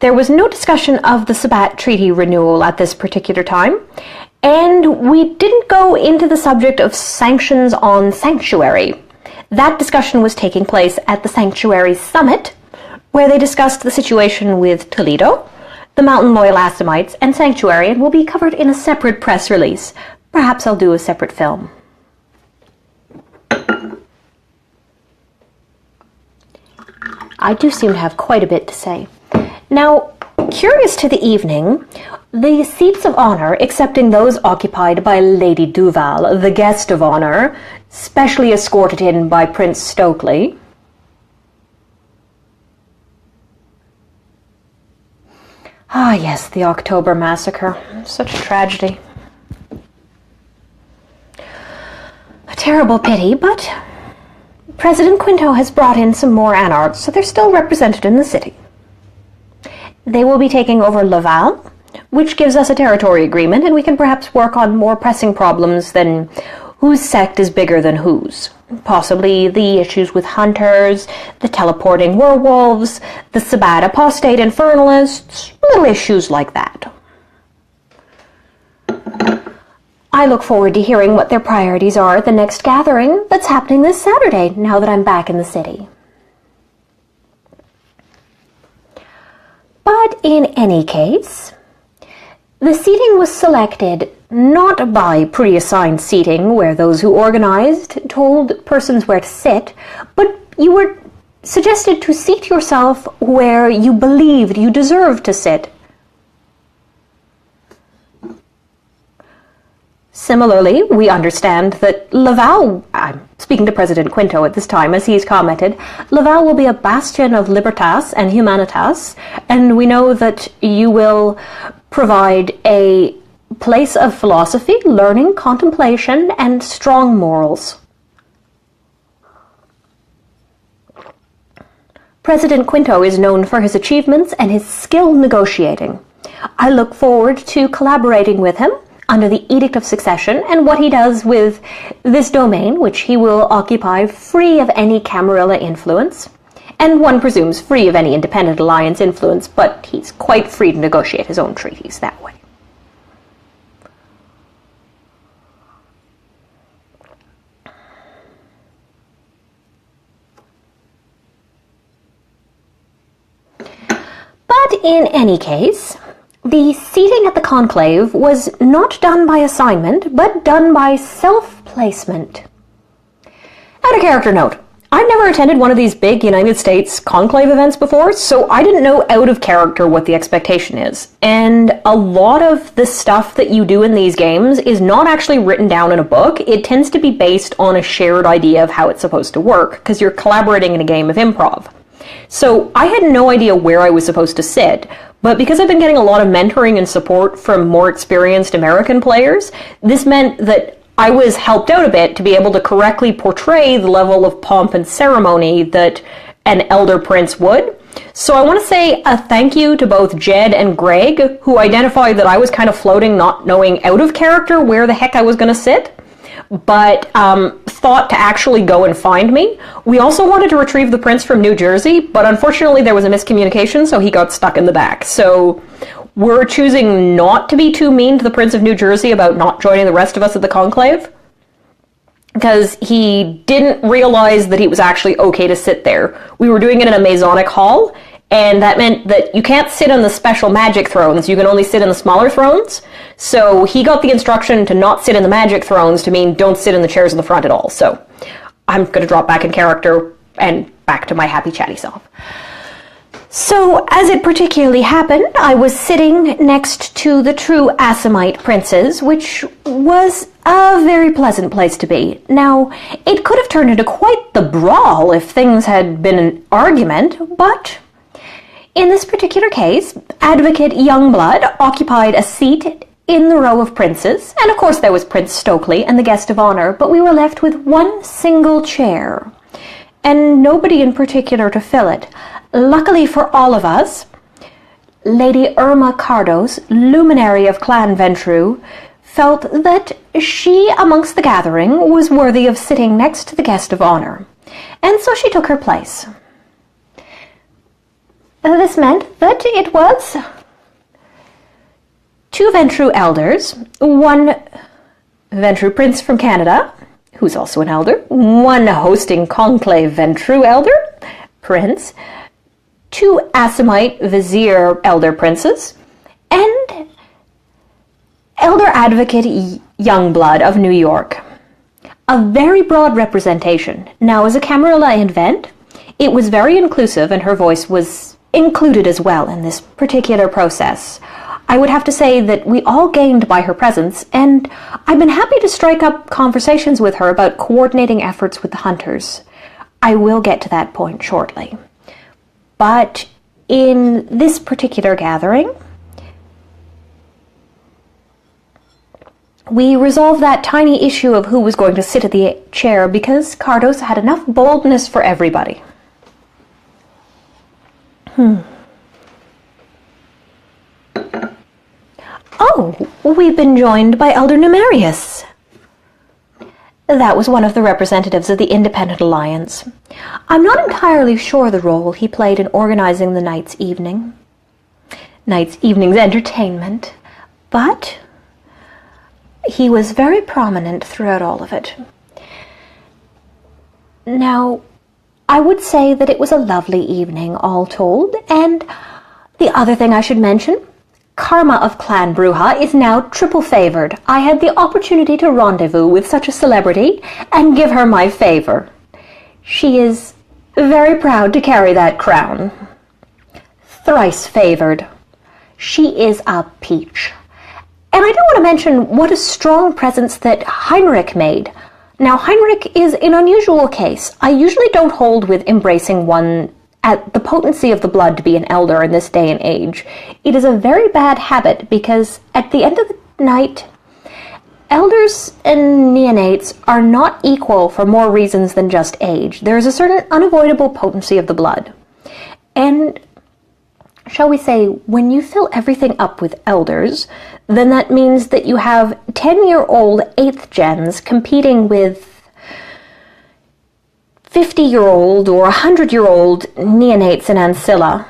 Speaker 1: There was no discussion of the Sabbat Treaty renewal at this particular time, and we didn't go into the subject of sanctions on Sanctuary. That discussion was taking place at the Sanctuary Summit, where they discussed the situation with Toledo, the Mountain Loyal Assamites, and Sanctuary, and will be covered in a separate press release. Perhaps I'll do a separate film. I do seem to have quite a bit to say. Now, curious to the evening, the seats of honor, excepting those occupied by Lady Duval, the guest of honor, specially escorted in by Prince Stokely. Ah, yes, the October Massacre. Such a tragedy. A terrible pity, but President Quinto has brought in some more anarchs, so they're still represented in the city. They will be taking over Laval, which gives us a territory agreement, and we can perhaps work on more pressing problems than whose sect is bigger than whose. Possibly the issues with hunters, the teleporting werewolves, the Sabbat apostate infernalists, little issues like that. I look forward to hearing what their priorities are at the next gathering that's happening this Saturday, now that I'm back in the city. But in any case, the seating was selected not by pre-assigned seating, where those who organized told persons where to sit, but you were suggested to seat yourself where you believed you deserved to sit. Similarly, we understand that Laval, I'm speaking to President Quinto at this time as he's commented, Laval will be a bastion of libertas and humanitas, and we know that you will provide a place of philosophy, learning, contemplation, and strong morals. President Quinto is known for his achievements and his skill negotiating. I look forward to collaborating with him under the Edict of Succession and what he does with this domain, which he will occupy free of any Camarilla influence, and one presumes free of any independent alliance influence, but he's quite free to negotiate his own treaties that way. But in any case, the seating at the Conclave was not done by assignment, but done by self-placement. Add a character note. I've never attended one of these big United States Conclave events before, so I didn't know out of character what the expectation is. And a lot of the stuff that you do in these games is not actually written down in a book. It tends to be based on a shared idea of how it's supposed to work, because you're collaborating in a game of improv. So I had no idea where I was supposed to sit, but because I've been getting a lot of mentoring and support from more experienced American players, this meant that I was helped out a bit to be able to correctly portray the level of pomp and ceremony that an elder prince would. So I want to say a thank you to both Jed and Greg, who identified that I was kind of floating, not knowing out of character where the heck I was going to sit, but thought to actually go and find me. We also wanted to retrieve the prince from New Jersey, but unfortunately there was a miscommunication, so he got stuck in the back. So we're choosing not to be too mean to the Prince of New Jersey about not joining the rest of us at the Conclave, because he didn't realize that he was actually okay to sit there. We were doing it in a Masonic hall, and that meant that you can't sit on the special magic thrones. You can only sit in the smaller thrones. So he got the instruction to not sit in the magic thrones to mean don't sit in the chairs in the front at all. So I'm going to drop back in character and back to my happy chatty self. So, as it particularly happened, I was sitting next to the true Assamite princes, which was a very pleasant place to be. Now, it could have turned into quite the brawl if things had been an argument, but in this particular case, Advocate Youngblood occupied a seat in the row of princes, and of course there was Prince Stokely and the guest of honor, but we were left with one single chair, and nobody in particular to fill it. Luckily for all of us, Lady Irma Cardos, luminary of Clan Ventru, felt that she, amongst the gathering, was worthy of sitting next to the guest of honor, and so she took her place. This meant that it was 2 Ventrue elders, 1 Ventrue prince from Canada, who's also an elder, 1 hosting Conclave Ventrue elder, prince, 2 Assamite Vizier elder princes, and Elder Advocate Youngblood of New York. A very broad representation. Now, as a Camarilla event, it was very inclusive, and her voice was included as well in this particular process. I would have to say that we all gained by her presence, and I've been happy to strike up conversations with her about coordinating efforts with the hunters. I will get to that point shortly. But in this particular gathering, we resolved that tiny issue of who was going to sit at the chair because Cardos had enough boldness for everybody. Oh, we've been joined by Elder Numerius. That was one of the representatives of the Independent Alliance. I'm not entirely sure the role he played in organizing the night's evening's entertainment, but he was very prominent throughout all of it. Now, I would say that it was a lovely evening, all told, and the other thing I should mention, Karma of Clan Bruja is now triple favored. I had the opportunity to rendezvous with such a celebrity and give her my favor. She is very proud to carry that crown. Thrice favored. She is a peach. And I do want to mention what a strong presence that Heinrich made. Now, Heinrich is an unusual case. I usually don't hold with embracing one at the potency of the blood to be an elder in this day and age. It is a very bad habit because at the end of the night, elders and neonates are not equal for more reasons than just age. There is a certain unavoidable potency of the blood. And shall we say, when you fill everything up with elders, then that means that you have 10-year-old 8th gens competing with 50-year-old or 100-year-old neonates and ancilla.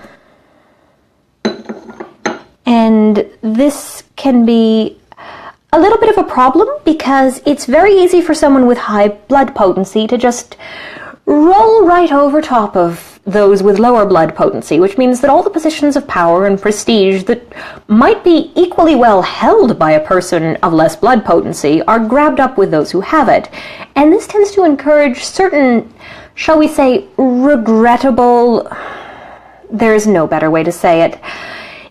Speaker 1: And this can be a little bit of a problem because it's very easy for someone with high blood potency to just roll right over top of those with lower blood potency, which means that all the positions of power and prestige that might be equally well held by a person of less blood potency are grabbed up with those who have it. And this tends to encourage certain, shall we say, regrettable... There's no better way to say it.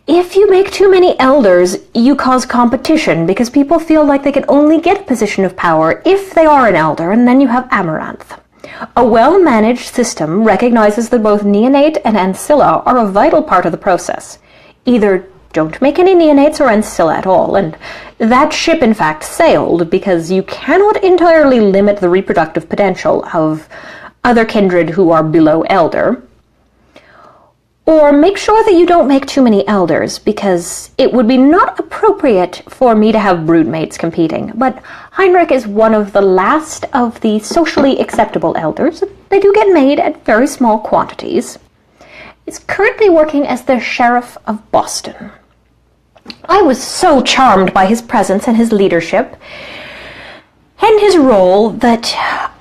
Speaker 1: If you make too many elders, you cause competition because people feel like they can only get a position of power if they are an elder, and then you have Amaranth. A well-managed system recognizes that both neonate and ancilla are a vital part of the process. Either don't make any neonates or ancilla at all, and that ship in fact sailed because you cannot entirely limit the reproductive potential of other kindred who are below elder. Or make sure that you don't make too many elders, because it would be not appropriate for me to have broodmates competing. But Heinrich is one of the last of the socially acceptable elders. They do get made at very small quantities. He's currently working as the Sheriff of Boston. I was so charmed by his presence and his leadership and his role that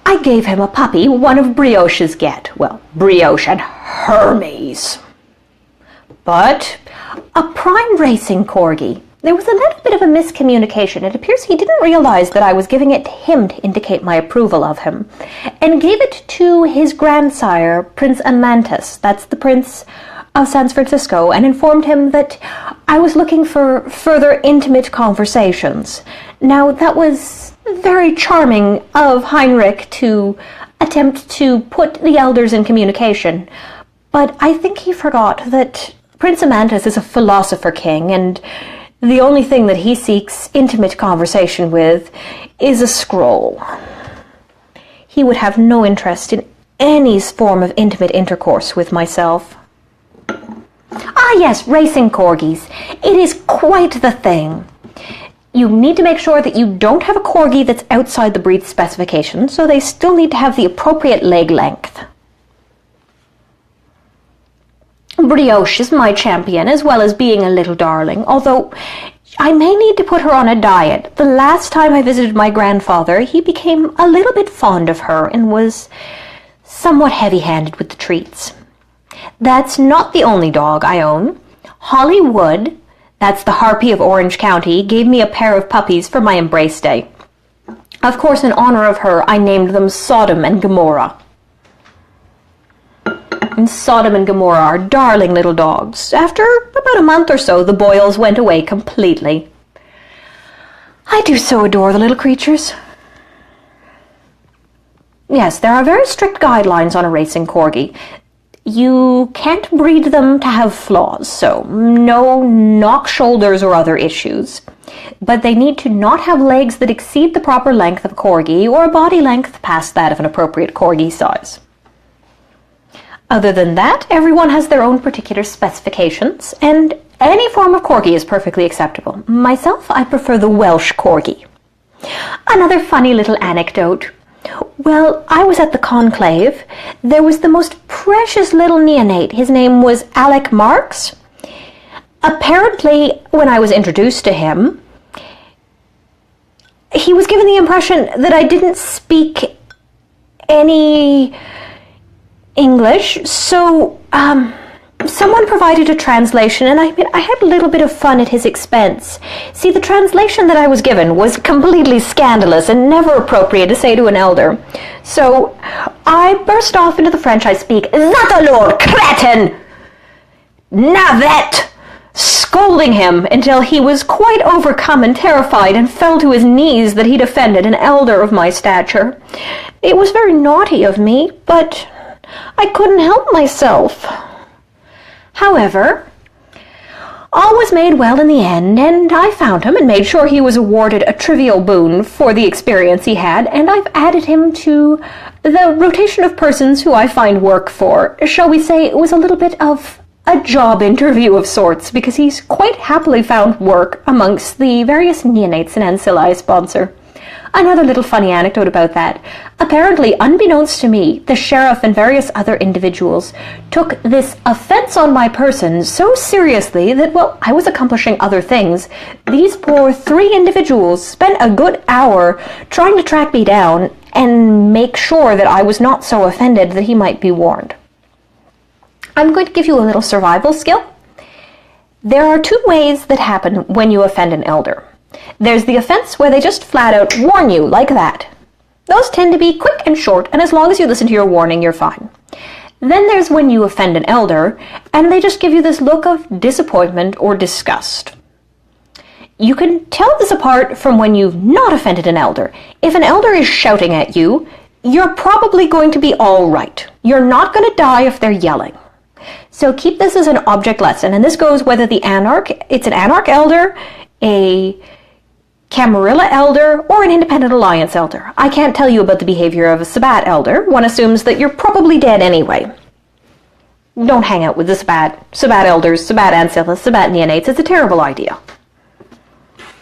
Speaker 1: I gave him a puppy one of Brioche's get. Well, Brioche and Hermes. But a prime racing corgi. There was a little bit of a miscommunication. It appears he didn't realize that I was giving it to him to indicate my approval of him, and gave it to his grandsire, Prince Amantis, that's the Prince of San Francisco, and informed him that I was looking for further intimate conversations. Now, that was very charming of Heinrich to attempt to put the elders in communication, but I think he forgot that Prince Amantis is a philosopher king, and the only thing that he seeks intimate conversation with is a scroll. He would have no interest in any form of intimate intercourse with myself. Ah yes, racing corgis. It is quite the thing. You need to make sure that you don't have a corgi that's outside the breed specification, so they still need to have the appropriate leg length. Brioche is my champion, as well as being a little darling, although I may need to put her on a diet. The last time I visited my grandfather, he became a little bit fond of her and was somewhat heavy-handed with the treats. That's not the only dog I own. Hollywood, that's the Harpy of Orange County, gave me a pair of puppies for my embrace day. Of course, in honor of her, I named them Sodom and Gomorrah. And Sodom and Gomorrah are darling little dogs. After about a month or so, the boils went away completely. I do so adore the little creatures. Yes, there are very strict guidelines on a racing corgi. You can't breed them to have flaws, so no knock shoulders or other issues. But they need to not have legs that exceed the proper length of a corgi or a body length past that of an appropriate corgi size. Other than that, everyone has their own particular specifications, and any form of corgi is perfectly acceptable. Myself, I prefer the Welsh corgi. Another funny little anecdote. Well, I was at the Conclave. There was the most precious little neonate. His name was Alec Marks. Apparently, when I was introduced to him, he was given the impression that I didn't speak any English, so someone provided a translation, and I had a little bit of fun at his expense. See, the translation that I was given was completely scandalous and never appropriate to say to an elder. So I burst off into the French I speak, "Zatalor, cretin! Navet!" scolding him until he was quite overcome and terrified and fell to his knees that he'd offended an elder of my stature. It was very naughty of me, but I couldn't help myself. However, all was made well in the end, and I found him and made sure he was awarded a trivial boon for the experience he had, and I've added him to the rotation of persons who I find work for. Shall we say it was a little bit of a job interview of sorts, because he's quite happily found work amongst the various neonates and ancilla I sponsor. Another little funny anecdote about that. Apparently, unbeknownst to me, the sheriff and various other individuals took this offense on my person so seriously that, well, I was accomplishing other things. These poor 3 individuals spent a good hour trying to track me down and make sure that I was not so offended that he might be warned. I'm going to give you a little survival skill. There are 2 ways that happen when you offend an elder. There's the offense where they just flat out warn you like that. Those tend to be quick and short, and as long as you listen to your warning, you're fine. Then there's when you offend an elder, and they just give you this look of disappointment or disgust. You can tell this apart from when you've not offended an elder. If an elder is shouting at you, you're probably going to be all right. You're not going to die if they're yelling. So keep this as an object lesson, and this goes whether it's an anarch elder, a Camarilla elder, or an independent alliance elder. I can't tell you about the behavior of a Sabbat elder. One assumes that you're probably dead anyway. Don't hang out with the Sabbat elders, Sabbat ancillas, Sabbat neonates. It's a terrible idea.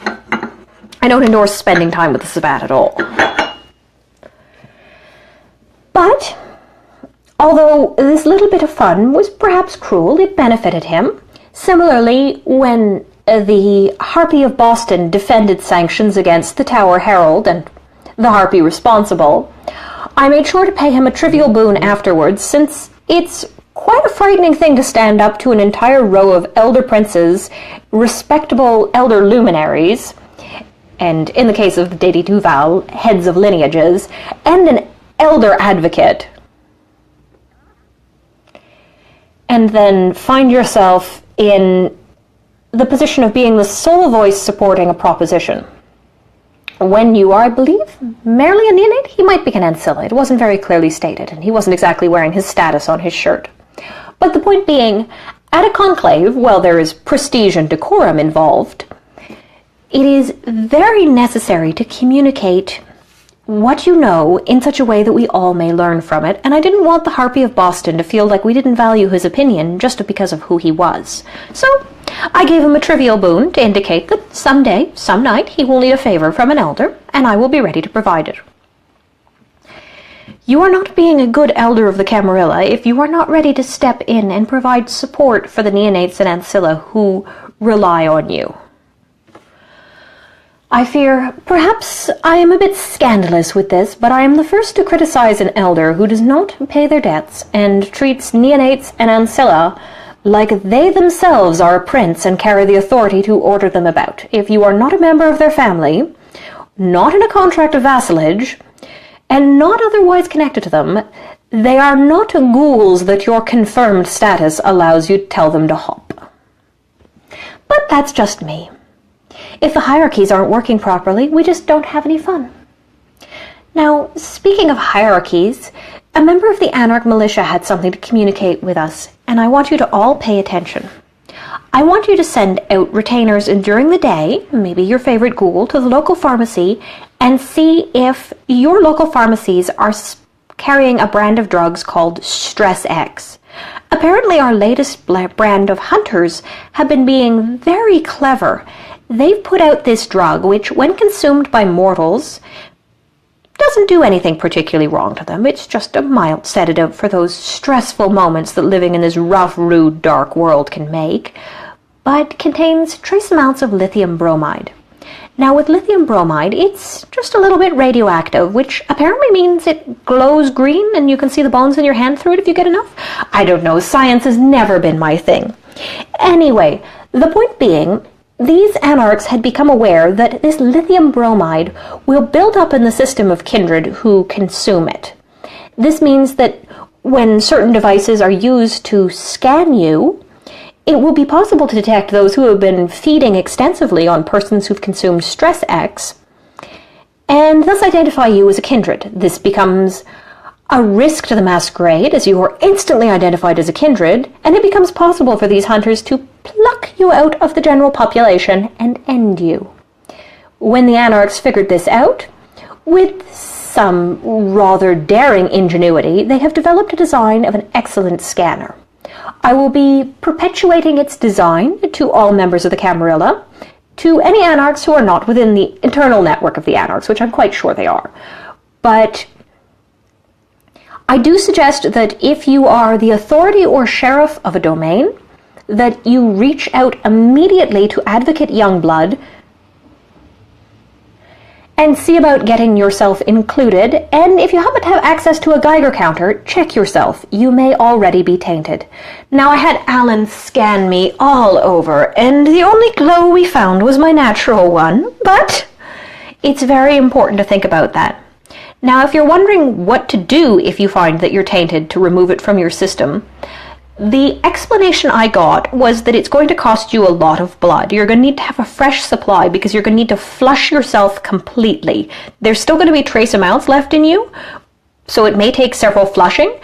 Speaker 1: I don't endorse spending time with the Sabbat at all. But although this little bit of fun was perhaps cruel, it benefited him. Similarly, when the Harpy of Boston defended sanctions against the Tower Herald and the Harpy responsible, I made sure to pay him a trivial boon afterwards, since it's quite a frightening thing to stand up to an entire row of elder princes, respectable elder luminaries, and in the case of the Dédi Duval, heads of lineages, and an elder advocate, and then find yourself in the position of being the sole voice supporting a proposition. When you are, I believe, merely a neonate, he might be an ancilla. It wasn't very clearly stated, and he wasn't exactly wearing his status on his shirt. But the point being, at a conclave, while there is prestige and decorum involved, it is very necessary to communicate what you know in such a way that we all may learn from it, and I didn't want the Harpy of Boston to feel like we didn't value his opinion just because of who he was. So I gave him a trivial boon to indicate that someday, some night, he will need a favor from an elder, and I will be ready to provide it. You are not being a good elder of the Camarilla if you are not ready to step in and provide support for the neonates and ancilla who rely on you. I fear, perhaps I am a bit scandalous with this, but I am the first to criticize an elder who does not pay their debts and treats neonates and ancilla like they themselves are a prince and carry the authority to order them about. If you are not a member of their family, not in a contract of vassalage, and not otherwise connected to them, they are not ghouls that your confirmed status allows you to tell them to hop. But that's just me. If the hierarchies aren't working properly, we just don't have any fun. Now, speaking of hierarchies, a member of the Anarch Militia had something to communicate with us, and I want you to all pay attention. I want you to send out retainers during the day, maybe your favorite ghoul, to the local pharmacy, and see if your local pharmacies are carrying a brand of drugs called Stress X. Apparently our latest brand of hunters have been being very clever. They've put out this drug which, when consumed by mortals, doesn't do anything particularly wrong to them. It's just a mild sedative for those stressful moments that living in this rough, rude, dark world can make, but contains trace amounts of lithium bromide. Now with lithium bromide, it's just a little bit radioactive, which apparently means it glows green and you can see the bones in your hand through it if you get enough. I don't know, science has never been my thing. Anyway, the point being, these anarchs had become aware that this lithium bromide will build up in the system of kindred who consume it. This means that when certain devices are used to scan you, it will be possible to detect those who have been feeding extensively on persons who've consumed Stress X, and thus identify you as a kindred. This becomes a risk to the masquerade, as you are instantly identified as a kindred, and it becomes possible for these hunters to pluck you out of the general population and end you. When the anarchs figured this out, with some rather daring ingenuity, they have developed a design of an excellent scanner. I will be perpetuating its design to all members of the Camarilla, to any anarchs who are not within the internal network of the anarchs, which I'm quite sure they are. But I do suggest that if you are the authority or sheriff of a domain, that you reach out immediately to Advocate Youngblood and see about getting yourself included, and if you happen to have access to a Geiger counter, check yourself. You may already be tainted. Now, I had Alan scan me all over, and the only glow we found was my natural one, but it's very important to think about that. Now, if you're wondering what to do if you find that you're tainted to remove it from your system, the explanation I got was that it's going to cost you a lot of blood. You're going to need to have a fresh supply because you're going to need to flush yourself completely. There's still going to be trace amounts left in you, so it may take several flushing,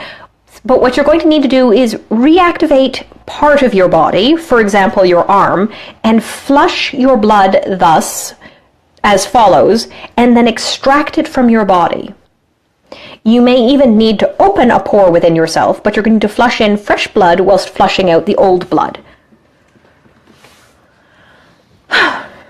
Speaker 1: but what you're going to need to do is reactivate part of your body, for example your arm, and flush your blood thus, as follows, and then extract it from your body. You may even need to open a pore within yourself, but you're going to flush in fresh blood whilst flushing out the old blood.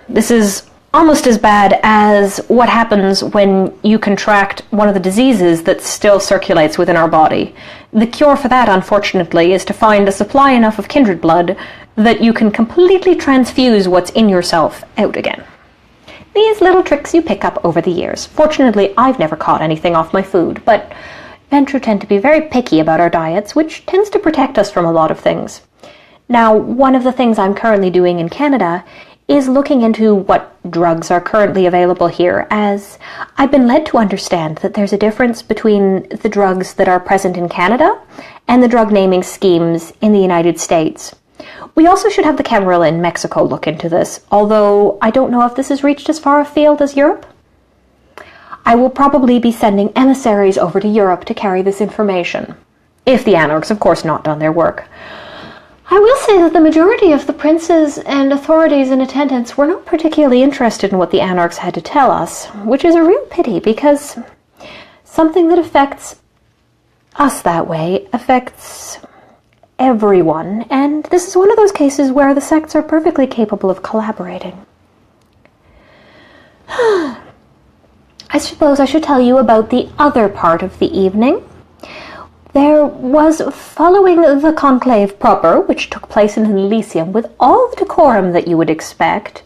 Speaker 1: This is almost as bad as what happens when you contract one of the diseases that still circulates within our body. The cure for that, unfortunately, is to find a supply enough of kindred blood that you can completely transfuse what's in yourself out again. These little tricks you pick up over the years. Fortunately, I've never caught anything off my food, but Ventru tend to be very picky about our diets, which tends to protect us from a lot of things. Now, one of the things I'm currently doing in Canada is looking into what drugs are currently available here, as I've been led to understand that there's a difference between the drugs that are present in Canada and the drug naming schemes in the United States. We also should have the Camarilla in Mexico look into this, although I don't know if this has reached as far afield as Europe. I will probably be sending emissaries over to Europe to carry this information, if the anarchs, of course, not done their work. I will say that the majority of the princes and authorities in attendance were not particularly interested in what the anarchs had to tell us, which is a real pity, because something that affects us that way affects everyone, and this is one of those cases where the sects are perfectly capable of collaborating. I suppose I should tell you about the other part of the evening. There was, following the conclave proper, which took place in an Elysium with all the decorum that you would expect,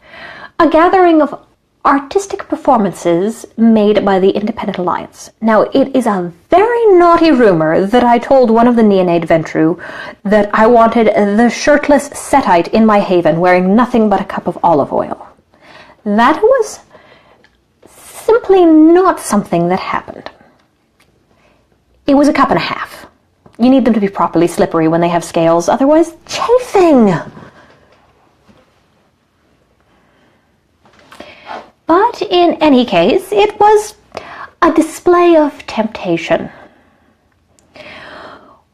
Speaker 1: a gathering of artistic performances made by the Independent Alliance. Now, it is a very naughty rumor that I told one of the Neonate Ventru that I wanted the shirtless Setite in my haven wearing nothing but a cup of olive oil. That was simply not something that happened. It was a cup and a half. You need them to be properly slippery when they have scales, otherwise chafing. But in any case, it was a display of temptation.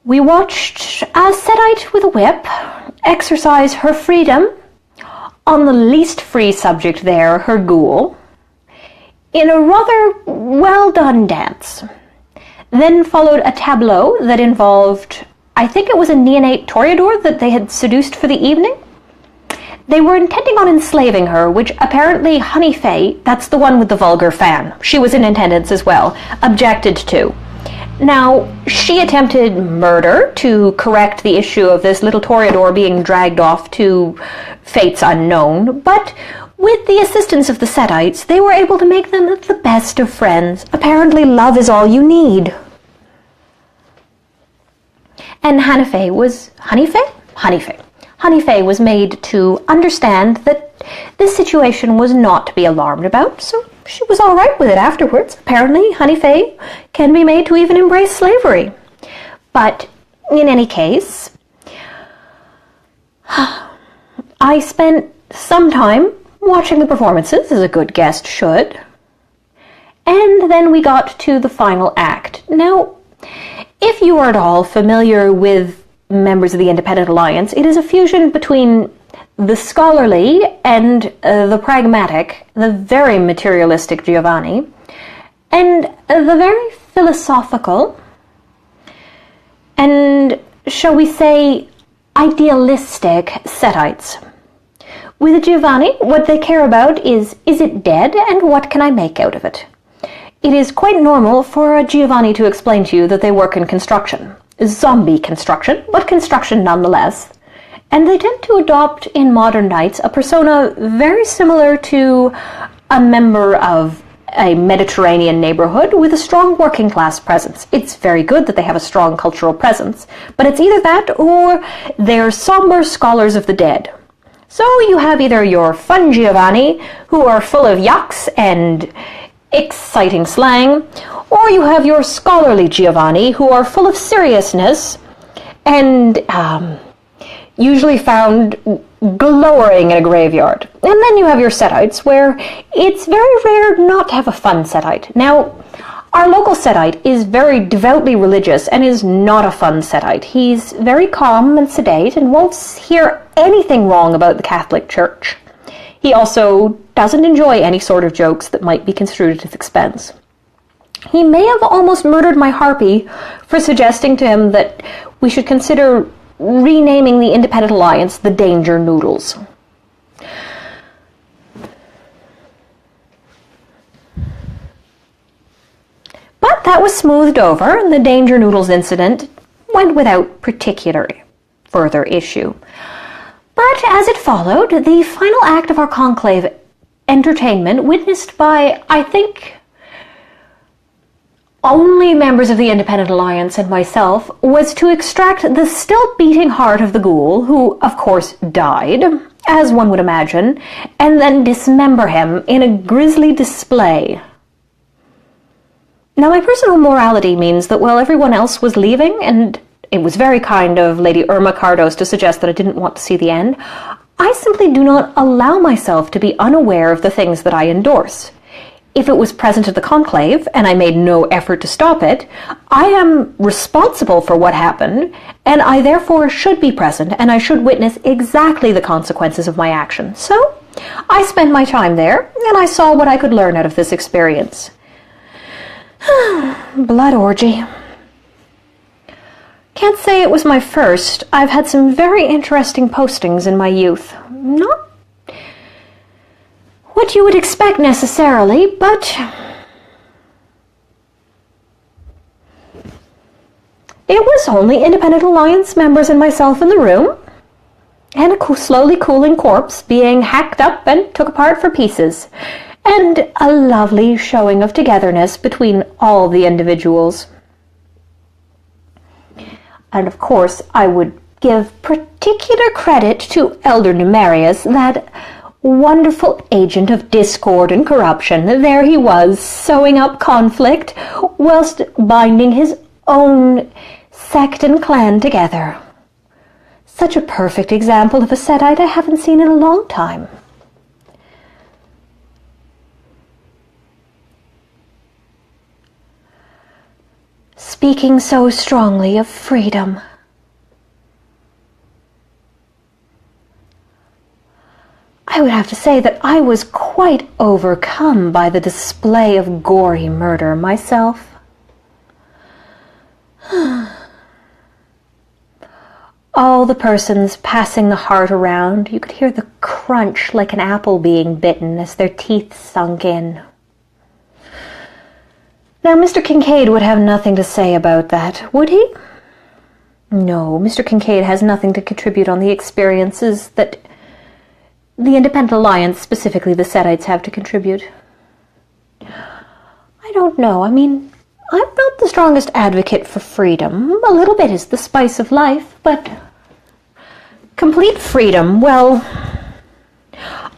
Speaker 1: We watched a Setite with a whip exercise her freedom on the least free subject there, her ghoul, in a rather well-done dance. Then followed a tableau that involved, I think it was a neonate toreador that they had seduced for the evening. They were intending on enslaving her, which apparently Honey Faye, that's the one with the vulgar fan, she was in attendance as well, objected to. Now, she attempted murder to correct the issue of this little toreador being dragged off to fates unknown, but with the assistance of the Setites, they were able to make them the best of friends. Apparently love is all you need. And Honey Faye was made to understand that this situation was not to be alarmed about, so she was all right with it afterwards. Apparently, Honey Faye can be made to even embrace slavery. But in any case, I spent some time watching the performances, as a good guest should, and then we got to the final act. Now, if you are at all familiar with members of the Independent Alliance, it is a fusion between the scholarly and the pragmatic, the very materialistic Giovanni, and the very philosophical and, shall we say, idealistic Setites. With the Giovanni, what they care about is it dead, and what can I make out of it? It is quite normal for a Giovanni to explain to you that they work in construction. Zombie construction, but construction nonetheless. And they tend to adopt in modern nights a persona very similar to a member of a Mediterranean neighborhood with a strong working class presence. It's very good that they have a strong cultural presence, but it's either that or they're somber scholars of the dead. So you have either your fun Giovanni, who are full of yucks and exciting slang, or you have your scholarly Giovanni, who are full of seriousness and usually found glowering in a graveyard. And then you have your Setites, where it's very rare not to have a fun Setite. Now, our local Setite is very devoutly religious and is not a fun Setite. He's very calm and sedate and won't hear anything wrong about the Catholic Church. He also doesn't enjoy any sort of jokes that might be construed at his expense. He may have almost murdered my harpy for suggesting to him that we should consider renaming the Independent Alliance the Danger Noodles. But that was smoothed over, and the Danger Noodles incident went without particular further issue. But as it followed, the final act of our conclave entertainment, witnessed by, I think, only members of the Independent Alliance and myself, was to extract the still beating heart of the ghoul, who, of course, died, as one would imagine, and then dismember him in a grisly display. Now, my personal morality means that while everyone else was leaving, and it was very kind of Lady Irma Cardos to suggest that I didn't want to see the end, I simply do not allow myself to be unaware of the things that I endorse. If it was present at the conclave, and I made no effort to stop it, I am responsible for what happened, and I therefore should be present, and I should witness exactly the consequences of my action. So, I spent my time there, and I saw what I could learn out of this experience. Blood orgy. Can't say it was my first. I've had some very interesting postings in my youth. Not what you would expect necessarily, but It was only Independent Alliance members and myself in the room, and a slowly cooling corpse being hacked up and took apart for pieces, and a lovely showing of togetherness between all the individuals. And of course, I would give particular credit to Elder Numerius, that wonderful agent of discord and corruption. There he was, sewing up conflict whilst binding his own sect and clan together. Such a perfect example of a Setite I haven't seen in a long time. Speaking so strongly of freedom, I would have to say that I was quite overcome by the display of gory murder myself. All the persons passing the heart around, you could hear the crunch like an apple being bitten as their teeth sunk in. Now, Mr. Kincaid would have nothing to say about that, would he? No, Mr. Kincaid has nothing to contribute on the experiences that the Independent Alliance, specifically the Setites, have to contribute. I don't know. I mean, I'm not the strongest advocate for freedom. A little bit is the spice of life, but complete freedom, well,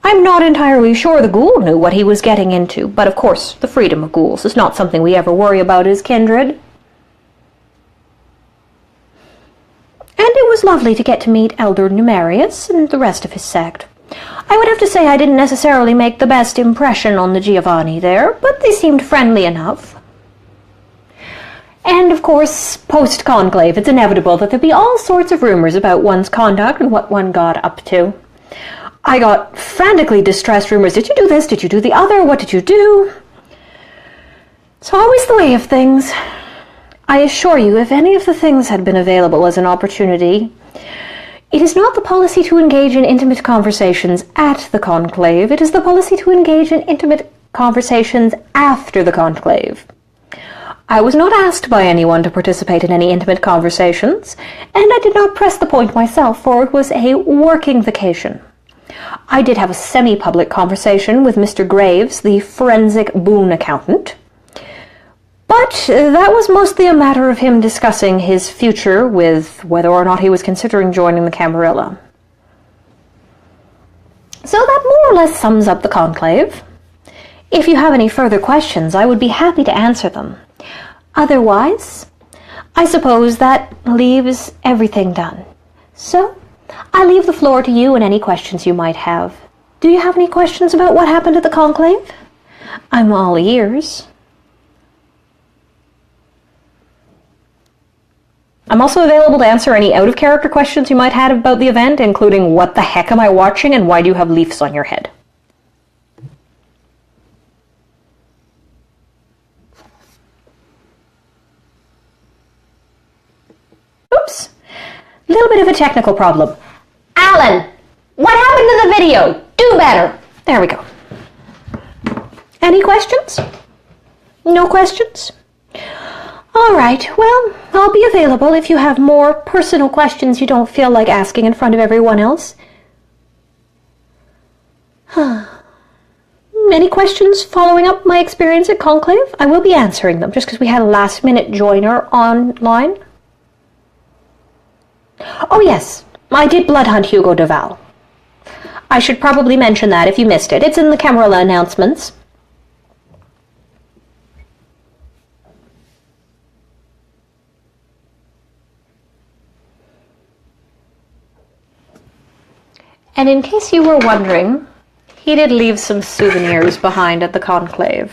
Speaker 1: I'm not entirely sure the ghoul knew what he was getting into, but of course, the freedom of ghouls is not something we ever worry about as kindred. And it was lovely to get to meet Elder Numerius and the rest of his sect. I would have to say I didn't necessarily make the best impression on the Giovanni there, but they seemed friendly enough. And, of course, post-Conclave, it's inevitable that there'll be all sorts of rumors about one's conduct and what one got up to. I got frantically distressed rumors. Did you do this? Did you do the other? What did you do? It's always the way of things. I assure you, if any of the things had been available as an opportunity, it is not the policy to engage in intimate conversations at the Conclave. It is the policy to engage in intimate conversations after the Conclave. I was not asked by anyone to participate in any intimate conversations, and I did not press the point myself, for it was a working vacation. I did have a semi-public conversation with Mr. Graves, the forensic boon accountant, but that was mostly a matter of him discussing his future with whether or not he was considering joining the Camarilla. So that more or less sums up the Conclave. If you have any further questions, I would be happy to answer them. Otherwise, I suppose that leaves everything done. So, I leave the floor to you and any questions you might have. Do you have any questions about what happened at the Conclave? I'm all ears. I'm also available to answer any out-of-character questions you might have about the event, including what the heck am I watching and why do you have leaves on your head? Oops! A little bit of a technical problem. Alan! What happened to the video? Do better! There we go. Any questions? No questions? All right, well, I'll be available if you have more personal questions you don't feel like asking in front of everyone else. Any questions following up my experience at Conclave? I will be answering them, just because we had a last-minute joiner online. Oh yes, I did blood hunt Hugo Duval. I should probably mention that if you missed it. It's in the Camarilla announcements. And in case you were wondering, he did leave some souvenirs behind at the Conclave.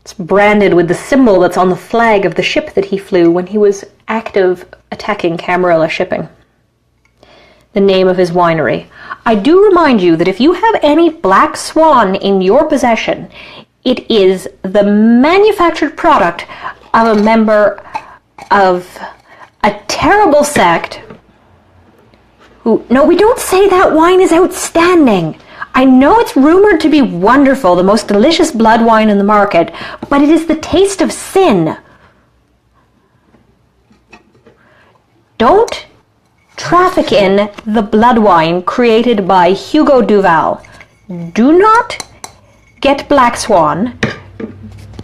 Speaker 1: It's branded with the symbol that's on the flag of the ship that he flew when he was active attacking Camarilla shipping. The name of his winery. I do remind you that if you have any Black Swan in your possession, it is the manufactured product of a member of a terrible sect who... No, we don't say that wine is outstanding. I know it's rumored to be wonderful, the most delicious blood wine in the market, but it is the taste of sin. Don't traffic in the blood wine created by Hugo Duval. Do not get Black Swan.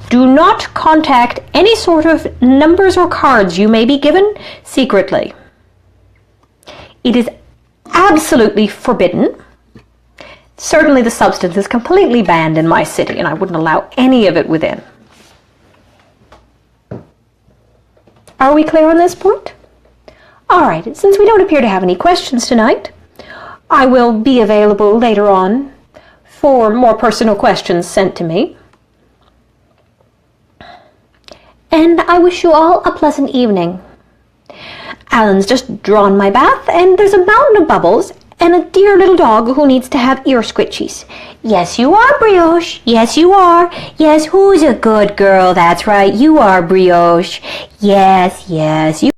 Speaker 1: Do not contact any sort of numbers or cards you may be given secretly. It is absolutely forbidden. Certainly the substance is completely banned in my city, and I wouldn't allow any of it within. Are we clear on this point? All right, since we don't appear to have any questions tonight, I will be available later on for more personal questions sent to me. And I wish you all a pleasant evening. Alan's just drawn my bath, and there's a mountain of bubbles and a dear little dog who needs to have ear squitchies. Yes, you are, Brioche. Yes, you are. Yes, who's a good girl? That's right, you are, Brioche. Yes, yes, you